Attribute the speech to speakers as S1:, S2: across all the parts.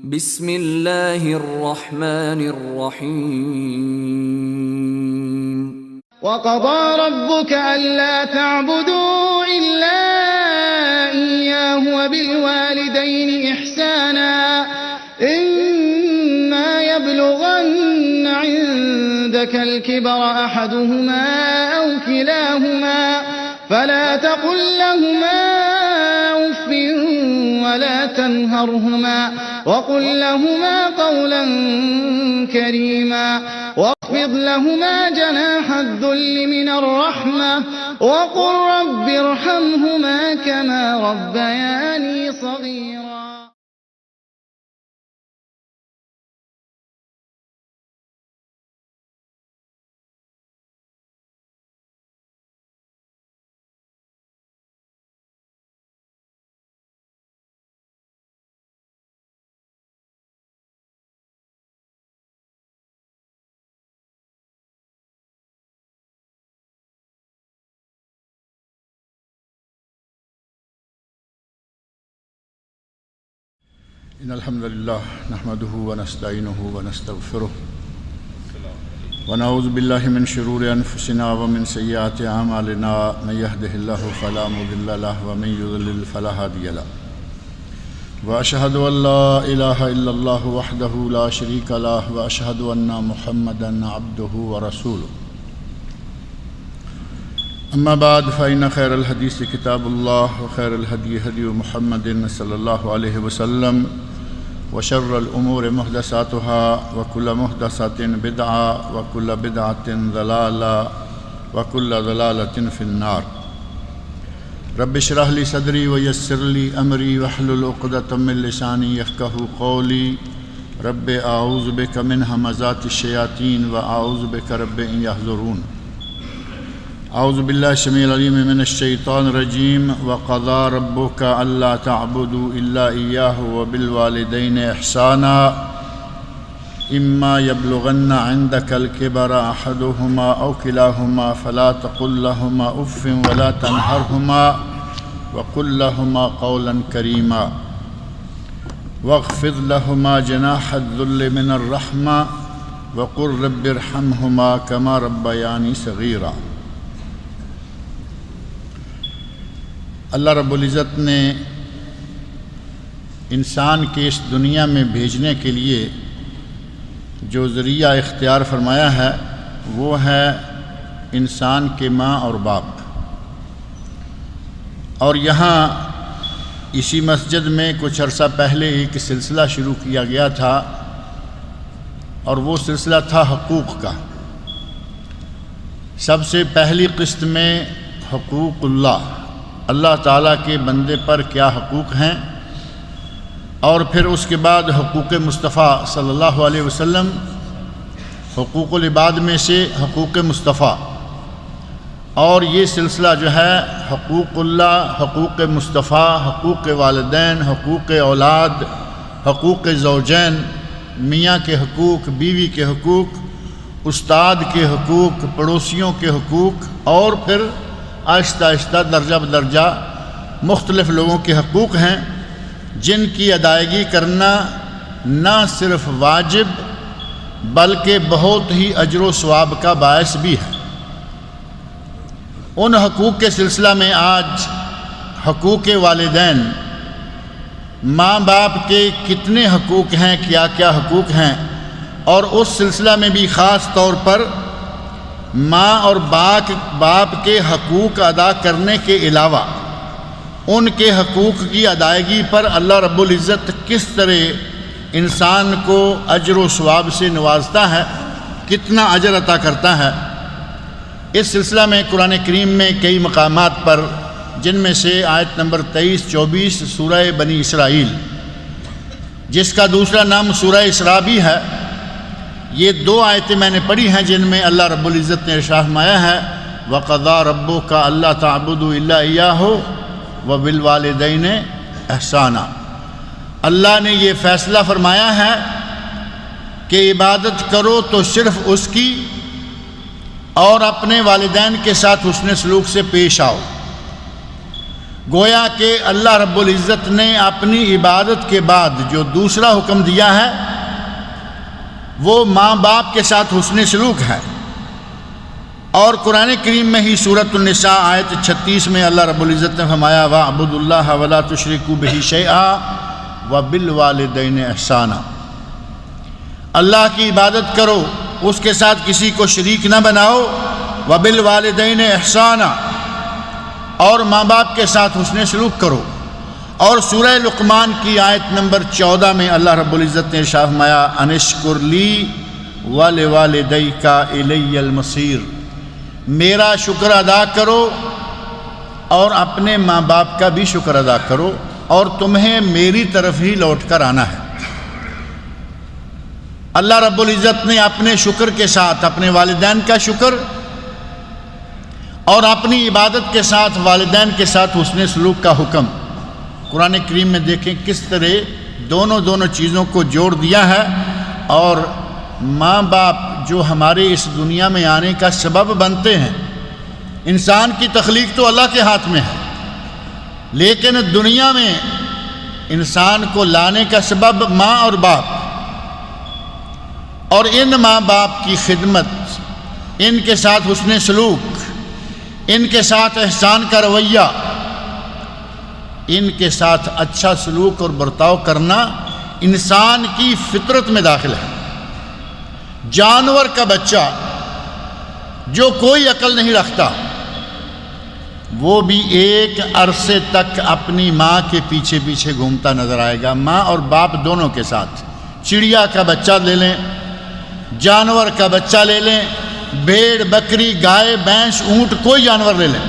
S1: بسم اللہ الرحمن الرحیم
S2: وَقَضَى رَبُّكَ أَلَّا تَعْبُدُوا إِلَّا إِيَّاهُ وَبِالْوَالِدَيْنِ إِحْسَانًا إِمَّا يَبْلُغَنَّ عِندَكَ الْكِبَرَ أَحَدُهُمَا أَوْ كِلَاهُمَا فَلَا تَقُل لَّهُمَا أُفٍّ وَلَا تَنْهَرْهُمَا وَقُل لَّهُمَا قَوْلًا كَرِيمًا واخفض لهما جناح الذل من الرحمة وقل رب ارحمهما كما ربياني صغيرا.
S3: إن الحمد لله نحمده ونستعينه ونستغفره ونعوذ بالله من شرور أنفسنا ومن سيئات أعمالنا من يهده الله فلا مضل له ومن يضلل فلا هادي له وأشهد أن لا إله إلا الله وحده لا شريك له وأشهد أن محمدا عبده ورسوله أما بعد فإن خير الحديث كتاب الله وخير الهدي هدي محمد صلى الله عليه وسلم وشر الأمور محدثاتها وكل محدثة بدعة وكل بدعة ضلالة وكل ضلالة في النار. رب اشرح لي صدري ويسر لي أمري واحلل عقدة من لساني يفقهوا قولي. رب أعوذ بك من همزات الشياطين وأعوذ بك رب أن يحضرون. اعوذ باللہ السمیع العلیم من الشیطان الرجیم وقضى ربك الا تعبدوا الا اياه وبالوالدين احسانا اما يبلغن عندك الكبر احدهما او كلاهما فلا تقل لهما اف ولا تنهرهما وقل لهما قولا كريما واخفض لهما جناح الذل من الرحمة وقل رب ارحمهما كما ربياني صغيرا. اللہ رب العزت نے انسان کے اس دنیا میں بھیجنے کے لیے جو ذریعہ اختیار فرمایا ہے وہ ہے انسان کے ماں اور باپ. اور یہاں اسی مسجد میں کچھ عرصہ پہلے ایک سلسلہ شروع کیا گیا تھا اور وہ سلسلہ تھا حقوق کا. سب سے پہلی قسط میں حقوق اللہ تعالیٰ کے بندے پر کیا حقوق ہیں، اور پھر اس کے بعد حقوق مصطفیٰ صلی اللہ علیہ وسلم، حقوق العباد میں سے حقوق مصطفیٰ. اور یہ سلسلہ جو ہے حقوق اللہ، حقوق مصطفیٰ، حقوق والدین، حقوق اولاد، حقوق زوجین، میاں کے حقوق، بیوی کے حقوق، استاد کے حقوق، پڑوسیوں کے حقوق، اور پھر آہستہ آہستہ درجہ بدرجہ مختلف لوگوں کے حقوق ہیں جن کی ادائیگی کرنا نہ صرف واجب بلکہ بہت ہی اجر و ثواب کا باعث بھی ہے. ان حقوق کے سلسلہ میں آج حقوق والدین، ماں باپ کے کتنے حقوق ہیں، کیا کیا حقوق ہیں، اور اس سلسلہ میں بھی خاص طور پر ماں اور باپ کے حقوق ادا کرنے کے علاوہ ان کے حقوق کی ادائیگی پر اللہ رب العزت کس طرح انسان کو اجر و ثواب سے نوازتا ہے، کتنا اجر عطا کرتا ہے. اس سلسلہ میں قرآن کریم میں کئی مقامات پر، جن میں سے آیت نمبر 23-24 سورہ بنی اسرائیل، جس کا دوسرا نام سورہ اسراء بھی ہے، یہ دو آیتیں میں نے پڑھی ہیں جن میں اللہ رب العزت نے ارشاد فرمایا ہے وَقَضَى رَبُّكَ أَلَّا تَعْبُدُوا إِلَّا إِيَّاهُ وَبِالْوَالِدَيْنِ إِحْسَانًا. اللہ نے یہ فیصلہ فرمایا ہے کہ عبادت کرو تو صرف اس کی، اور اپنے والدین کے ساتھ حسن سلوک سے پیش آؤ. گویا کہ اللہ رب العزت نے اپنی عبادت کے بعد جو دوسرا حکم دیا ہے وہ ماں باپ کے ساتھ حسن سلوک ہے. اور قرآن کریم میں ہی سورۃ النساء آیت 36 میں اللہ رب العزت نے فرمایا وَاعْبُدُوا اللَّهَ وَلَا تُشْرِكُوا بِهِ شَيْئًا وَبِالْوَالِدَيْنِ إِحْسَانًا. اللہ کی عبادت کرو، اس کے ساتھ کسی کو شریک نہ بناؤ. وَبِالْوَالِدَيْنِ إِحْسَانًا، اور ماں باپ کے ساتھ حسن سلوک کرو. اور سورہ لقمان کی آیت نمبر 14 میں اللہ رب العزت نے ارشاد فرمایا ان اشکر لی وَلِوَالِدَيْكَ إِلَيَّ الْمَصِيرُ، میرا شکر ادا کرو اور اپنے ماں باپ کا بھی شکر ادا کرو، اور تمہیں میری طرف ہی لوٹ کر آنا ہے. اللہ رب العزت نے اپنے شکر کے ساتھ اپنے والدین کا شکر اور اپنی عبادت کے ساتھ والدین کے ساتھ حسن سلوک کا حکم قرآن کریم میں دیکھیں کس طرح دونوں چیزوں کو جوڑ دیا ہے. اور ماں باپ جو ہمارے اس دنیا میں آنے کا سبب بنتے ہیں، انسان کی تخلیق تو اللہ کے ہاتھ میں ہے، لیکن دنیا میں انسان کو لانے کا سبب ماں اور باپ. اور ان ماں باپ کی خدمت، ان کے ساتھ حسن سلوک، ان کے ساتھ احسان کا رویہ، ان کے ساتھ اچھا سلوک اور برتاؤ کرنا انسان کی فطرت میں داخل ہے. جانور کا بچہ جو کوئی عقل نہیں رکھتا وہ بھی ایک عرصے تک اپنی ماں کے پیچھے پیچھے گھومتا نظر آئے گا، ماں اور باپ دونوں کے ساتھ. چڑیا کا بچہ لے لیں، جانور کا بچہ لے لیں، بھیڑ بکری گائے بھینس اونٹ کوئی جانور لے لیں،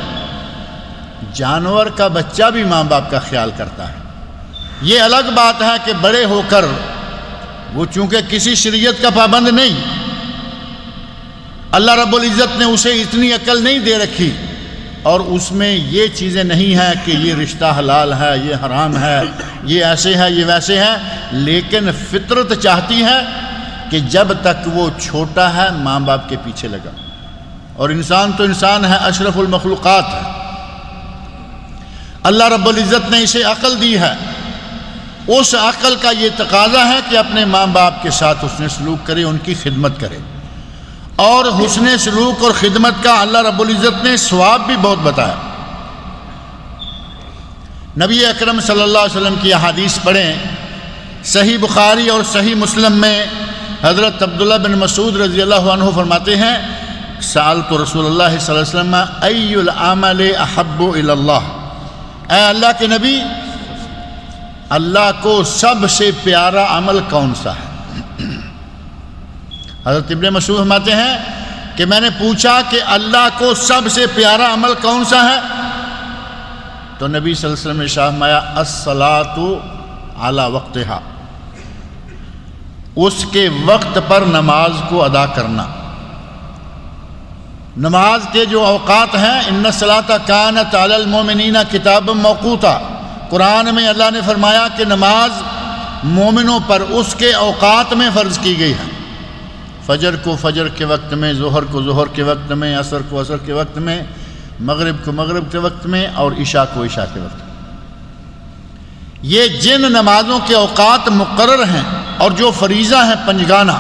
S3: جانور کا بچہ بھی ماں باپ کا خیال کرتا ہے. یہ الگ بات ہے کہ بڑے ہو کر وہ چونکہ کسی شریعت کا پابند نہیں، اللہ رب العزت نے اسے اتنی عقل نہیں دے رکھی اور اس میں یہ چیزیں نہیں ہیں کہ یہ رشتہ حلال ہے، یہ حرام ہے، یہ ایسے ہے، یہ ویسے ہے، لیکن فطرت چاہتی ہے کہ جب تک وہ چھوٹا ہے ماں باپ کے پیچھے لگا. اور انسان تو انسان ہے، اشرف المخلوقات ہے. اللہ رب العزت نے اسے عقل دی ہے، اس عقل کا یہ تقاضا ہے کہ اپنے ماں باپ کے ساتھ حسن سلوک کرے، ان کی خدمت کرے. اور حسن سلوک اور خدمت کا اللہ رب العزت نے ثواب بھی بہت بتایا. نبی اکرم صلی اللہ علیہ وسلم کی احادیث پڑھیں، صحیح بخاری اور صحیح مسلم میں حضرت عبداللہ بن مسعود رضی اللہ عنہ فرماتے ہیں سألت رسول اللہ صلی اللہ علیہ وسلم ای العمل احب الی اللہ، اے اللہ کے نبی، اللہ کو سب سے پیارا عمل کون سا ہے؟ حضرت ابن مسعود فرماتے ہیں کہ میں نے پوچھا کہ اللہ کو سب سے پیارا عمل کون سا ہے؟ تو نبی صلی اللہ علیہ وسلم نے ارشاد فرمایا الصلاۃ علی وقتہا، اس کے وقت پر نماز کو ادا کرنا. نماز کے جو اوقات ہیں، ان الصلاۃ کانت علی المؤمنین کتابا موقوتا، قرآن میں اللہ نے فرمایا کہ نماز مومنوں پر اس کے اوقات میں فرض کی گئی ہے. فجر کو فجر کے وقت میں، ظہر کو ظہر کے وقت میں، عصر کو عصر کے وقت میں، مغرب کو مغرب کے وقت میں، اور عشاء کو عشاء کے وقت میں. یہ جن نمازوں کے اوقات مقرر ہیں اور جو فریضہ ہیں پنجگانہ،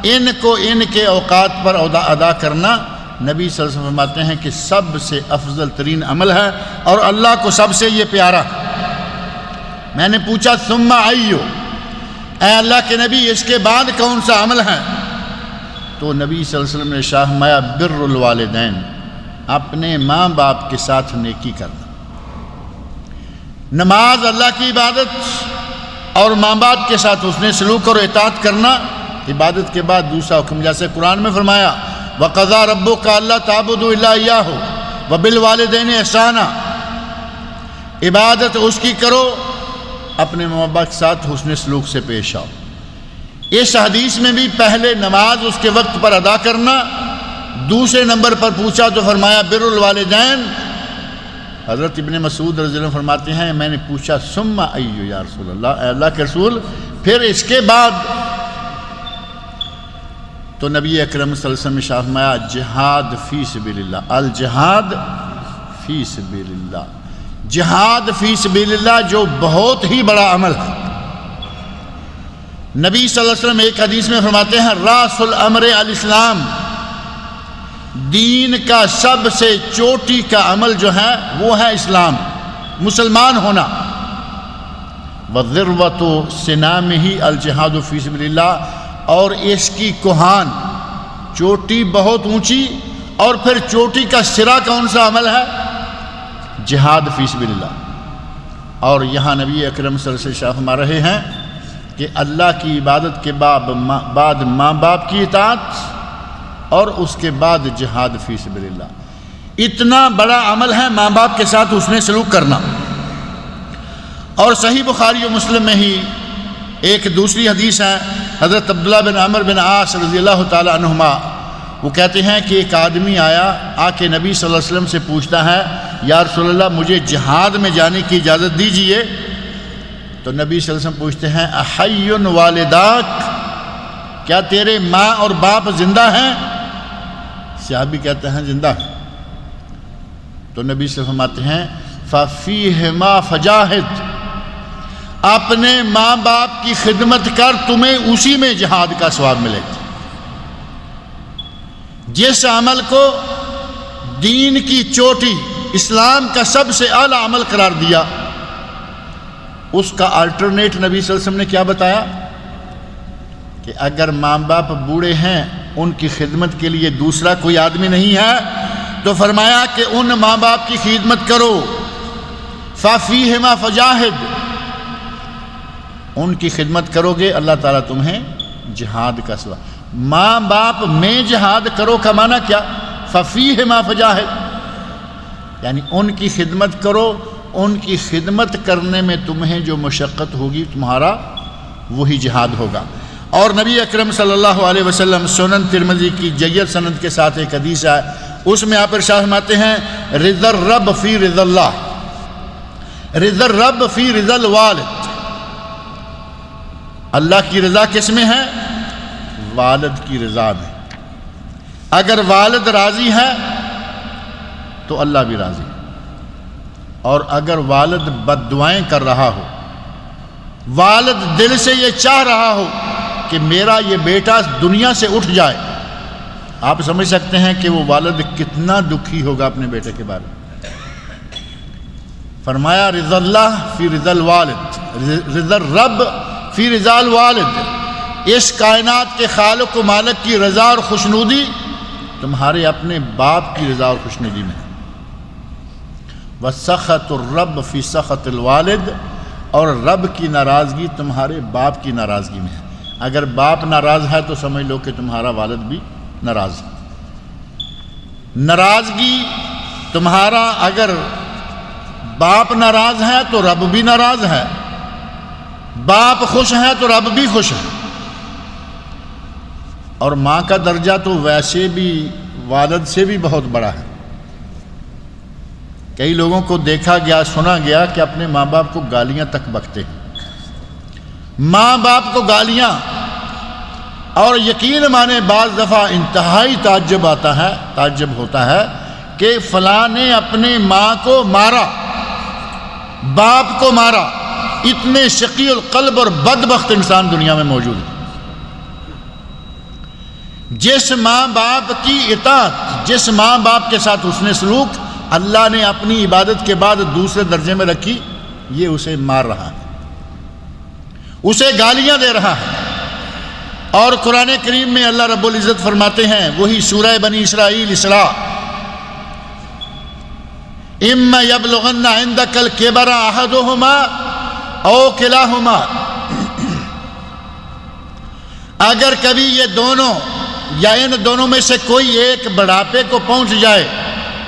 S3: ان کو ان کے اوقات پر ادا کرنا نبی صلی اللہ علیہ وسلم فرماتے ہیں کہ سب سے افضل ترین عمل ہے اور اللہ کو سب سے یہ پیارا. میں نے پوچھا ثم ایو، اے اللہ کے نبی اس کے بعد کون سا عمل ہے؟ تو نبی صلی اللہ علیہ وسلم نے ارشاد فرمایا بر الوالدین، اپنے ماں باپ کے ساتھ نیکی کرنا. نماز اللہ کی عبادت اور ماں باپ کے ساتھ حسن سلوک اور اطاعت کرنا عبادت کے بعد دوسرا حکم، جیسے قرآن میں فرمایا وَقَضَىٰ رَبُّكَ أَلَّا تَعْبُدُوا إِلَّا إِيَّاهُ وَبِالْوَالِدَيْنِ إِحْسَانًا، عبادت اس کی کرو، اپنے ماں باپ کے ساتھ حسن سلوک سے پیش آؤ. اس حدیث میں بھی پہلے نماز اس کے وقت پر ادا کرنا، دوسرے نمبر پر پوچھا تو فرمایا بر الوالدین. حضرت ابن مسعود رضی اللہ عنہ فرماتے ہیں میں نے پوچھا ثم ایو یا رسول اللہ، اے اللہ کے رسول پھر اس کے بعد؟ تو نبی اکرم صلی اللہ علیہ وسلم نے ارشاد فرمایا جہاد فی سبیل اللہ، الجہاد فی سبیل اللہ، جہاد فی سبیل اللہ جو بہت ہی بڑا عمل ہے۔ نبی صلی اللہ علیہ وسلم ایک حدیث میں فرماتے ہیں راس الامر الاسلام، دین کا سب سے چوٹی کا عمل جو ہے وہ ہے اسلام، مسلمان ہونا۔ وَذِرْوَةُ سِنَامِهِ الْجِهَادُ فِي سَبِيلِ اللَّهِ، اور اس کی کوہان، چوٹی بہت اونچی، اور پھر چوٹی کا سرا کون سا عمل ہے؟ جہاد فی سبیل اللہ۔ اور یہاں نبی اکرم صلی اللہ علیہ وسلم فرما رہے ہیں کہ اللہ کی عبادت کے بعد ماں باپ کی اطاعت اور اس کے بعد جہاد فی سبیل اللہ۔ اتنا بڑا عمل ہے ماں باپ کے ساتھ حسن سلوک کرنا۔ اور صحیح بخاری و مسلم میں ہی ایک دوسری حدیث ہے، حضرت عبداللہ بن عمر بن عاص رضی اللہ تعالی عنہما، وہ کہتے ہیں کہ ایک آدمی آیا، آ کے نبی صلی اللہ علیہ وسلم سے پوچھتا ہے یا رسول اللہ مجھے جہاد میں جانے کی اجازت دیجئے۔ تو نبی صلی اللہ علیہ وسلم پوچھتے ہیں احی والداک، کیا تیرے ماں اور باپ زندہ ہیں؟ صحابی کہتے ہیں زندہ ہیں۔ تو نبی صلی اللہ علیہ وسلم فرماتے ہیں فَفِيهِمَا فَجَاهِدْ، اپنے ماں باپ کی خدمت کر، تمہیں اسی میں جہاد کا ثواب ملے گا۔ جس عمل کو دین کی چوٹی، اسلام کا سب سے اعلیٰ عمل قرار دیا، اس کا الٹرنیٹ نبی صلی اللہ علیہ وسلم نے کیا بتایا کہ اگر ماں باپ بوڑھے ہیں، ان کی خدمت کے لیے دوسرا کوئی آدمی نہیں ہے، تو فرمایا کہ ان ماں باپ کی خدمت کرو۔ فَفِيهِمَا فَجَاهِدْ، ان کی خدمت کرو گے اللہ تعالیٰ تمہیں جہاد کا ثواب۔ ماں باپ میں جہاد کرو کا معنی کیا؟ فَفِيهِمَا فَجَاهِدْ، یعنی ان کی خدمت کرو، ان کی خدمت کرنے میں تمہیں جو مشقت ہوگی تمہارا وہی جہاد ہوگا۔ اور نبی اکرم صلی اللہ علیہ وسلم سنن ترمذی کی جید سند کے ساتھ ایک حدیث ہے، اس میں آپ ارشاد فرماتے ہیں رضا الرب فی رضا اللہ، رضا الرب فی رضا الوالد، اللہ کی رضا کس میں ہے؟ والد کی رضا میں۔ اگر والد راضی ہے تو اللہ بھی راضی ہے، اور اگر والد بد دعائیں کر رہا ہو، والد دل سے یہ چاہ رہا ہو کہ میرا یہ بیٹا دنیا سے اٹھ جائے، آپ سمجھ سکتے ہیں کہ وہ والد کتنا دکھی ہوگا اپنے بیٹے کے بارے میں۔ فرمایا رضا اللہ فی رضا الوالد، رضا الرب فی رضا الوالد، اس کائنات کے خالق و مالک کی رضا اور خوشنودی تمہارے اپنے باپ کی رضا اور خوشنودی میں ہے۔ وَسَخَطُ الرَّبِّ فِي سَخَطِ الْوَالِدِ، اور رب کی ناراضگی تمہارے باپ کی ناراضگی میں ہے۔ اگر باپ ناراض ہے تو سمجھ لو کہ تمہارا والد بھی ناراض ہے۔ ناراضگی تمہارا، اگر باپ ناراض ہے تو رب بھی ناراض ہے، باپ خوش ہے تو رب بھی خوش ہے۔ اور ماں کا درجہ تو ویسے بھی والد سے بھی بہت بڑا ہے۔ کئی لوگوں کو دیکھا گیا، سنا گیا کہ اپنے ماں باپ کو گالیاں تک بکتے ہیں، ماں باپ کو گالیاں، اور یقین مانے بعض دفعہ انتہائی تعجب ہوتا ہے کہ فلاں نے اپنے ماں کو مارا، باپ کو مارا۔ اتنے شقی القلب اور بدبخت انسان دنیا میں موجود ہے۔ جس ماں باپ کی اطاعت، جس ماں باپ کے ساتھ حسن سلوک اللہ نے اپنی عبادت کے بعد دوسرے درجے میں رکھی، یہ اسے مار رہا ہے، اسے گالیاں دے رہا ہے۔ اور قرآن کریم میں اللہ رب العزت فرماتے ہیں، وہی سورہ بنی اسرائیل اسراء، اما یبلغن عندک الکبر احدہما او کلاہما، اگر کبھی یہ دونوں یا ان دونوں میں سے کوئی ایک بڑھاپے کو پہنچ جائے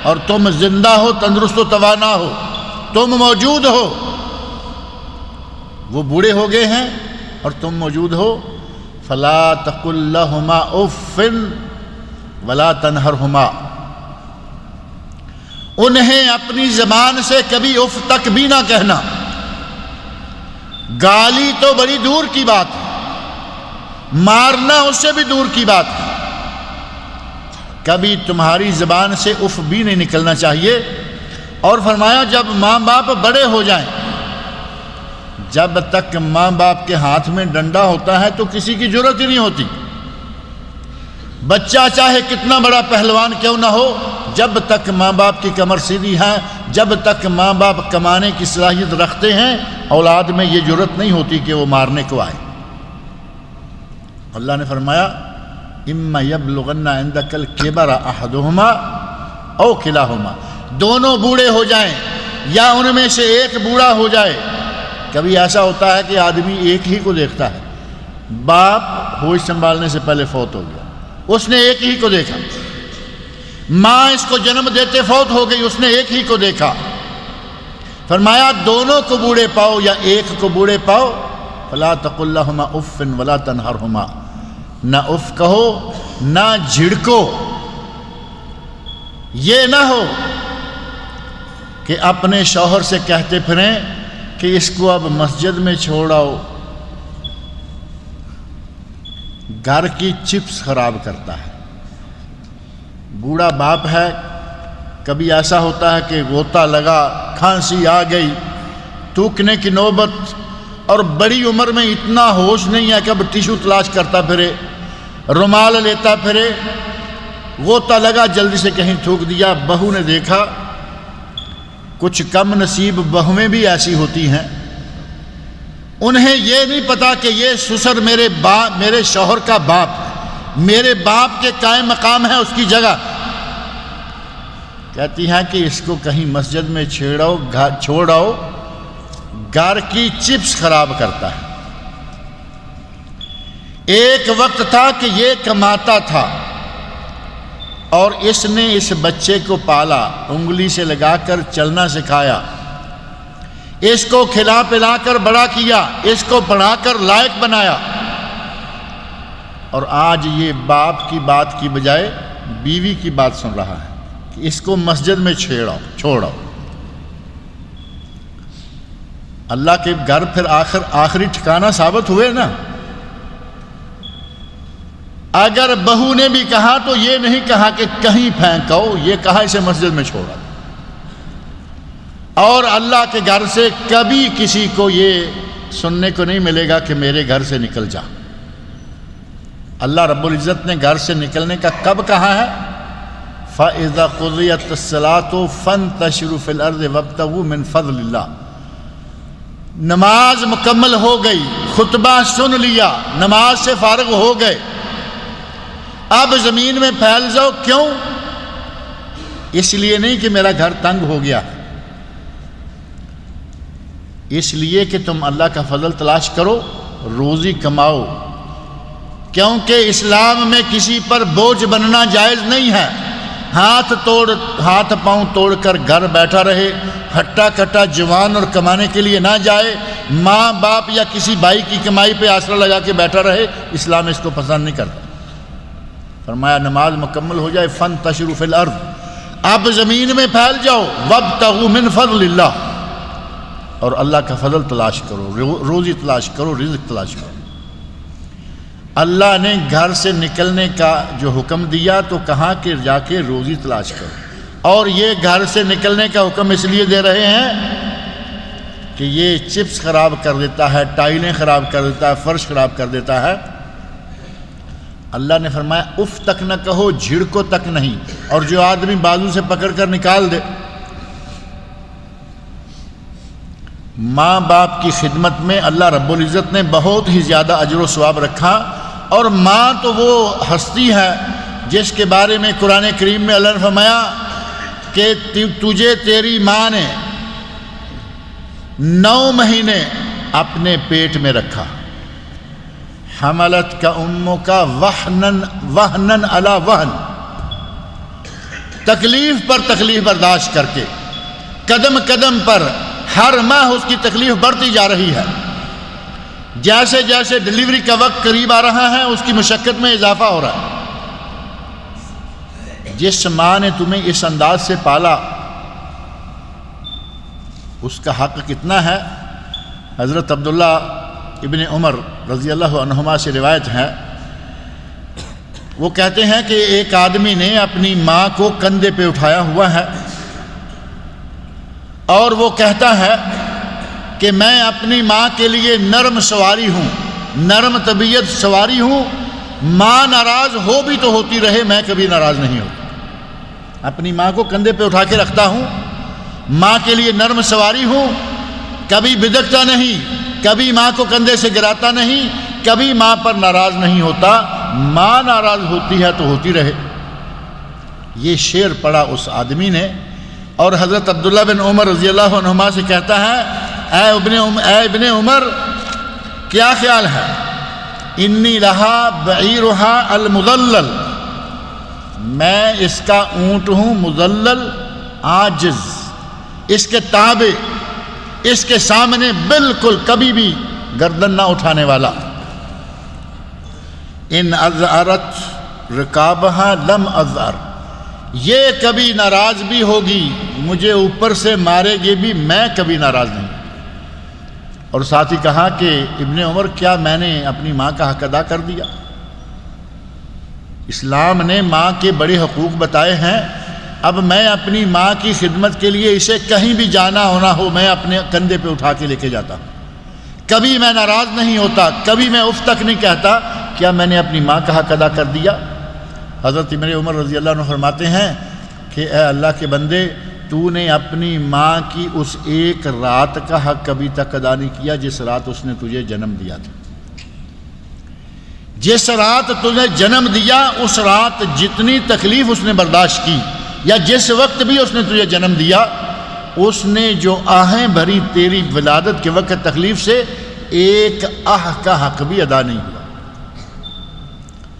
S3: اور تم زندہ ہو، تندرست و توانا ہو، تم موجود ہو، وہ بوڑھے ہو گئے ہیں اور تم موجود ہو، فلا تقل لہما اف ولا تنہرہما، انہیں اپنی زبان سے کبھی اف تک بھی نہ کہنا۔ گالی تو بڑی دور کی بات ہے، مارنا اس سے بھی دور کی بات ہے، کبھی تمہاری زبان سے اف بھی نہیں نکلنا چاہیے۔ اور فرمایا جب ماں باپ بڑے ہو جائیں، جب تک ماں باپ کے ہاتھ میں ڈنڈا ہوتا ہے تو کسی کی ضرورت ہی نہیں ہوتی. بچہ چاہے کتنا بڑا پہلوان کیوں نہ ہو، جب تک ماں باپ کی کمر سیدھی ہے، جب تک ماں باپ کمانے کی صلاحیت رکھتے ہیں، اولاد میں یہ ضرورت نہیں ہوتی کہ وہ مارنے کو آئے. اللہ نے فرمایا اما یبلغن عندک الکبر احدہما او کلاہما، دونوں بوڑھے ہو جائیں یا ان میں سے ایک بوڑھا ہو جائے. کبھی ایسا ہوتا ہے کہ آدمی ایک ہی کو دیکھتا ہے، باپ ہوش سنبھالنے سے پہلے فوت ہو گیا، اس نے ایک ہی کو دیکھا. ماں اس کو جنم دیتے فوت ہو گئی، اس نے ایک ہی کو دیکھا. فرمایا دونوں کو بوڑھے پاؤ یا ایک کو بوڑھے پاؤ، فلا تقل لهما اف ولا تنهرهما، نہ اف کہو نہ جھڑکو. یہ نہ ہو کہ اپنے شوہر سے کہتے پھریں کہ اس کو اب مسجد میں چھوڑاؤ، گھر کی چپس خراب کرتا ہے. بوڑھا باپ ہے، کبھی ایسا ہوتا ہے کہ غوطہ لگا، کھانسی آ گئی، تھوکنے کی نوبت، اور بڑی عمر میں اتنا ہوش نہیں ہے کہ اب ٹیشو تلاش کرتا پھرے، رومال لیتا پھرے، غوطہ لگا جلدی سے کہیں تھوک دیا. بہو نے دیکھا، کچھ کم نصیب بہویں بھی ایسی ہوتی ہیں، انہیں یہ نہیں پتا کہ یہ سسر میرے شوہر کا باپ ہے، میرے باپ کے قائم مقام ہے اس کی جگہ. کہتی ہیں کہ اس کو کہیں مسجد میں چھوڑاؤ، گھر کی چپس خراب کرتا ہے. ایک وقت تھا کہ یہ کماتا تھا اور اس نے اس بچے کو پالا، انگلی سے لگا کر چلنا سکھایا، اس کو کھلا پلا کر بڑا کیا، اس کو پڑھا کر لائق بنایا. اور آج یہ باپ کی بات کی بجائے بیوی کی بات سن رہا ہے کہ اس کو مسجد میں چھوڑو. اللہ کے گھر پھر آخری ٹھکانہ ثابت ہوئے نا. اگر بہو نے بھی کہا تو یہ نہیں کہا کہ کہیں پھینکو، یہ کہا اسے مسجد میں چھوڑا. اور اللہ کے گھر سے کبھی کسی کو یہ سننے کو نہیں ملے گا کہ میرے گھر سے نکل جا. اللہ رب العزت نے گھر سے نکلنے کا کب کہا ہے؟ فَإِذَا قُضِيَتِ الصَّلَاةُ فَانتَشِرُوا فِي الْأَرْضِ وَابْتَغُوا مِنْ فَضْلِ اللَّهِ. نماز مکمل ہو گئی، خطبہ سن لیا، نماز سے فارغ ہو گئے، اب زمین میں پھیل جاؤ. کیوں؟ اس لیے نہیں کہ میرا گھر تنگ ہو گیا، اس لیے کہ تم اللہ کا فضل تلاش کرو، روزی کماؤ. کیونکہ اسلام میں کسی پر بوجھ بننا جائز نہیں ہے. ہاتھ پاؤں توڑ کر گھر بیٹھا رہے، ہٹا کٹا جوان اور کمانے کے لیے نہ جائے، ماں باپ یا کسی بھائی کی کمائی پہ آسرا لگا کے بیٹھا رہے، اسلام اس کو پسند نہیں کرتا. فرمایا نماز مکمل ہو جائے، فانتشروا فی الارض، اب زمین میں پھیل جاؤ، وابتغوا من فضل اللہ، اور اللہ کا فضل تلاش کرو، روزی تلاش کرو، رزق تلاش کرو. اللہ نے گھر سے نکلنے کا جو حکم دیا تو کہا کہ جا کے روزی تلاش کرو. اور یہ گھر سے نکلنے کا حکم اس لیے دے رہے ہیں کہ یہ چپس خراب کر دیتا ہے، ٹائلیں خراب کر دیتا ہے، فرش خراب کر دیتا ہے. اللہ نے فرمایا اف تک نہ کہو، جھڑکو تک نہیں. اور جو آدمی بازو سے پکڑ کر نکال دے، ماں باپ کی خدمت میں اللہ رب العزت نے بہت ہی زیادہ اجر و ثواب رکھا. اور ماں تو وہ ہستی ہے جس کے بارے میں قرآن کریم میں اللہ نے فرمایا کہ تجھے تیری ماں نے 9 مہینے اپنے پیٹ میں رکھا. حملت کا اموں کا وہنن علی وہن، تکلیف پر تکلیف برداشت کر کے، قدم قدم پر ہر ماہ اس کی تکلیف بڑھتی جا رہی ہے. جیسے جیسے ڈلیوری کا وقت قریب آ رہا ہے اس کی مشقت میں اضافہ ہو رہا ہے. جس ماں نے تمہیں اس انداز سے پالا اس کا حق کتنا ہے؟ حضرت عبداللہ ابن عمر رضی اللہ عنہما سے روایت ہے، وہ کہتے ہیں کہ ایک آدمی نے اپنی ماں کو کندھے پہ اٹھایا ہوا ہے، اور وہ کہتا ہے کہ میں اپنی ماں کے لیے نرم سواری ہوں، نرم طبیعت سواری ہوں، ماں ناراض ہو بھی تو ہوتی رہے، میں کبھی ناراض نہیں ہوتا۔ اپنی ماں کو کندھے پہ اٹھا کے رکھتا ہوں، ماں کے لیے نرم سواری ہوں، کبھی بدکتا نہیں، کبھی ماں کو کندھے سے گراتا نہیں، کبھی ماں پر ناراض نہیں ہوتا، ماں ناراض ہوتی ہے تو ہوتی رہے۔ یہ شعر پڑھا اس آدمی نے، اور حضرت عبداللہ بن عمر رضی اللہ عنہما سے کہتا ہے اے ابن عمر کیا خیال ہے؟ انی لہا بعیرہا المذلل، میں اس کا اونٹ ہوں مذلل، عاجز، اس کے تابع، اس کے سامنے بالکل کبھی بھی گردن نہ اٹھانے والا۔ ان ازعرت رکابہا لم ازعر، یہ کبھی ناراض بھی ہوگی، مجھے اوپر سے مارے گی بھی، میں کبھی ناراض نہیں۔ اور ساتھ ہی کہا کہ ابن عمر کیا میں نے اپنی ماں کا حق ادا کر دیا؟ اسلام نے ماں کے بڑے حقوق بتائے ہیں، اب میں اپنی ماں کی خدمت کے لیے اسے کہیں بھی جانا ہونا ہو میں اپنے کندھے پہ اٹھا کے لے کے جاتا ہوں، کبھی میں ناراض نہیں ہوتا، کبھی میں اف تک نہیں کہتا۔ کیا میں نے اپنی ماں کا حق ادا کر دیا؟ حضرت ابن عمر رضی اللہ عنہ فرماتے ہیں کہ اے اللہ کے بندے، تو نے اپنی ماں کی اس ایک رات کا حق کبھی تک ادا نہیں کیا جس رات اس نے تجھے جنم دیا تھا۔ جس رات تجھے جنم دیا اس رات جتنی تکلیف اس نے برداشت کی، یا جس وقت بھی اس نے تجھے جنم دیا، اس نے جو آہیں بھری تیری ولادت کے وقت تکلیف سے، ایک آہ کا حق بھی ادا نہیں ہوا،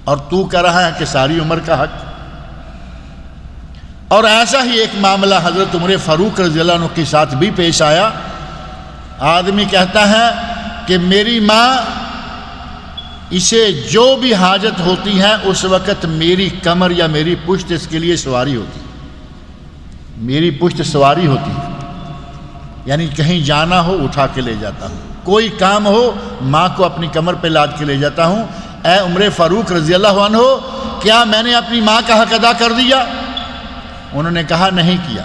S3: اور تو کہہ رہا ہے کہ ساری عمر کا حق۔ اور ایسا ہی ایک معاملہ حضرت عمر فاروق رضی اللہ عنہ کے ساتھ بھی پیش آیا۔ آدمی کہتا ہے کہ میری ماں، اسے جو بھی حاجت ہوتی ہے اس وقت میری کمر یا میری پشت اس کے لیے سواری ہوتی، میری پشت سواری ہوتی ہے، یعنی کہیں جانا ہو اٹھا کے لے جاتا ہوں، کوئی کام ہو ماں کو اپنی کمر پہ لاد کے لے جاتا ہوں۔ اے عمر فاروق رضی اللہ عنہ، کیا میں نے اپنی ماں کا حق ادا کر دیا؟ انہوں نے کہا نہیں کیا۔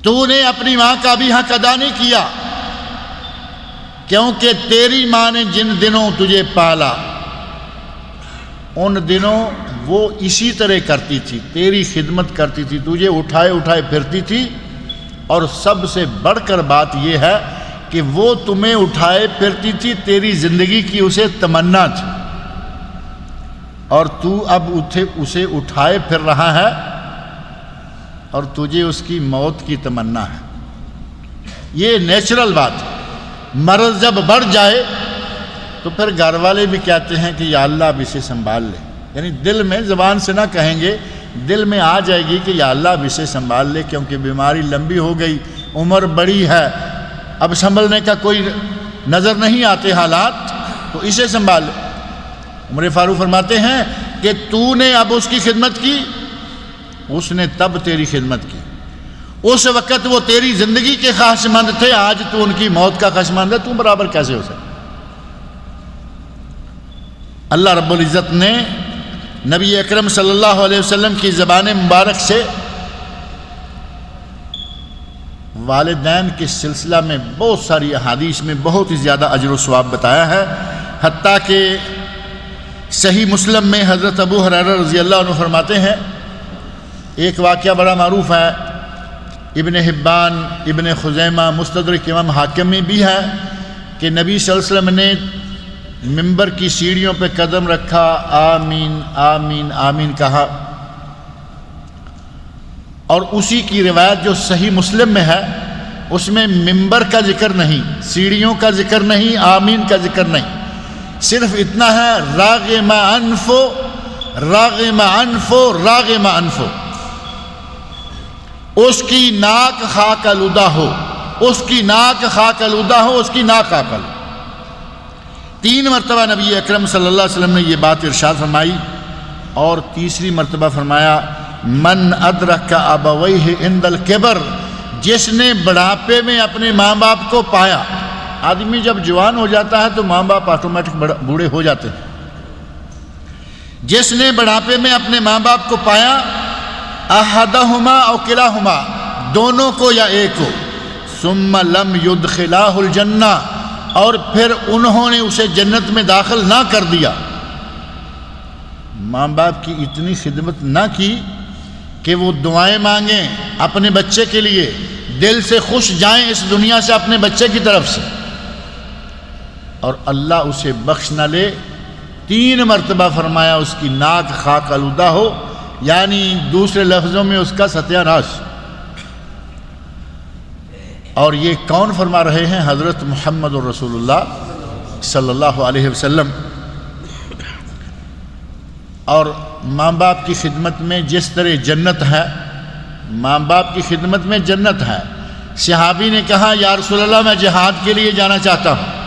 S3: تو نے اپنی ماں کا بھی حق ادا نہیں کیا، کیونکہ تیری ماں نے جن دنوں تجھے پالا ان دنوں وہ اسی طرح کرتی تھی، تیری خدمت کرتی تھی، تجھے اٹھائے اٹھائے پھرتی تھی، اور سب سے بڑھ کر بات یہ ہے کہ وہ تمہیں اٹھائے پھرتی تھی، تیری زندگی کی اسے تمنا تھی، اور تو اب اسے اٹھائے پھر رہا ہے اور تجھے اس کی موت کی تمنا ہے۔ یہ نیچرل بات ہے۔ مرض جب بڑھ جائے تو پھر گھر والے بھی کہتے ہیں کہ یا اللہ اب اسے سنبھال لے، یعنی دل میں، زبان سے نہ کہیں گے، دل میں آ جائے گی کہ یا اللہ اب اسے سنبھال لے، کیونکہ بیماری لمبی ہو گئی، عمر بڑی ہے، اب سنبھلنے کا کوئی نظر نہیں آتے حالات، تو اسے سنبھال لے۔ عمر فاروق فرماتے ہیں کہ تو نے اب اس کی خدمت کی، اس نے تب تیری خدمت کی، اس وقت وہ تیری زندگی کے خواہشمند تھے، آج تو ان کی موت کا خواہشمند ہے، تو برابر کیسے ہو سکتا؟ اللہ رب العزت نے نبی اکرم صلی اللہ علیہ وسلم کی زبان مبارک سے والدین کے سلسلہ میں بہت ساری احادیث میں بہت ہی زیادہ اجر و ثواب بتایا ہے، حتیٰ کہ صحیح مسلم میں حضرت ابو ہریرہ رضی اللہ عنہ فرماتے ہیں، ایک واقعہ بڑا معروف ہے، ابن حبان، ابن خزیمہ، مستدرک امام حاکم میں بھی ہے کہ نبی صلی اللہ علیہ وسلم نے ممبر کی سیڑھیوں پہ قدم رکھا، آمین آمین آمین کہا، اور اسی کی روایت جو صحیح مسلم میں ہے اس میں ممبر کا ذکر نہیں، سیڑھیوں کا ذکر نہیں، آمین کا ذکر نہیں، صرف اتنا ہے راغم انفو راغم انفو راغم انفو، اس کی ناک خاک آلودہ ہو، اس کی ناک خاک آلودہ ہو، اس کی ناک خاک آلودہ۔ 3 مرتبہ نبی اکرم صلی اللہ علیہ وسلم نے یہ بات ارشاد فرمائی، اور تیسری مرتبہ فرمایا من ادرک ابویہ عند الکبر، جس نے بڑھاپے میں اپنے ماں باپ کو پایا۔ آدمی جب جوان ہو جاتا ہے تو ماں باپ آٹومیٹک بوڑھے ہو جاتے ہیں۔ جس نے بڑھاپے میں اپنے ماں باپ کو پایا، احدہما او کلاہما، دونوں کو یا ایک کو. ثم لم يدخلاہ الجنہ، اور پھر انہوں نے اسے جنت میں داخل نہ کر دیا. ماں باپ کی اتنی خدمت نہ کی کہ وہ دعائیں مانگیں اپنے بچے کے لیے، دل سے خوش جائیں اس دنیا سے اپنے بچے کی طرف سے، اور اللہ اسے بخش نہ لے. 3 مرتبہ فرمایا اس کی ناک خاک آلودہ ہو، یعنی دوسرے لفظوں میں اس کا ستیہ ناش. اور یہ کون فرما رہے ہیں؟ حضرت محمد رسول اللہ صلی اللہ علیہ وسلم. اور ماں باپ کی خدمت میں جس طرح جنت ہے، ماں باپ کی خدمت میں جنت ہے. صحابی نے کہا یا رسول اللہ میں جہاد کے لیے جانا چاہتا ہوں.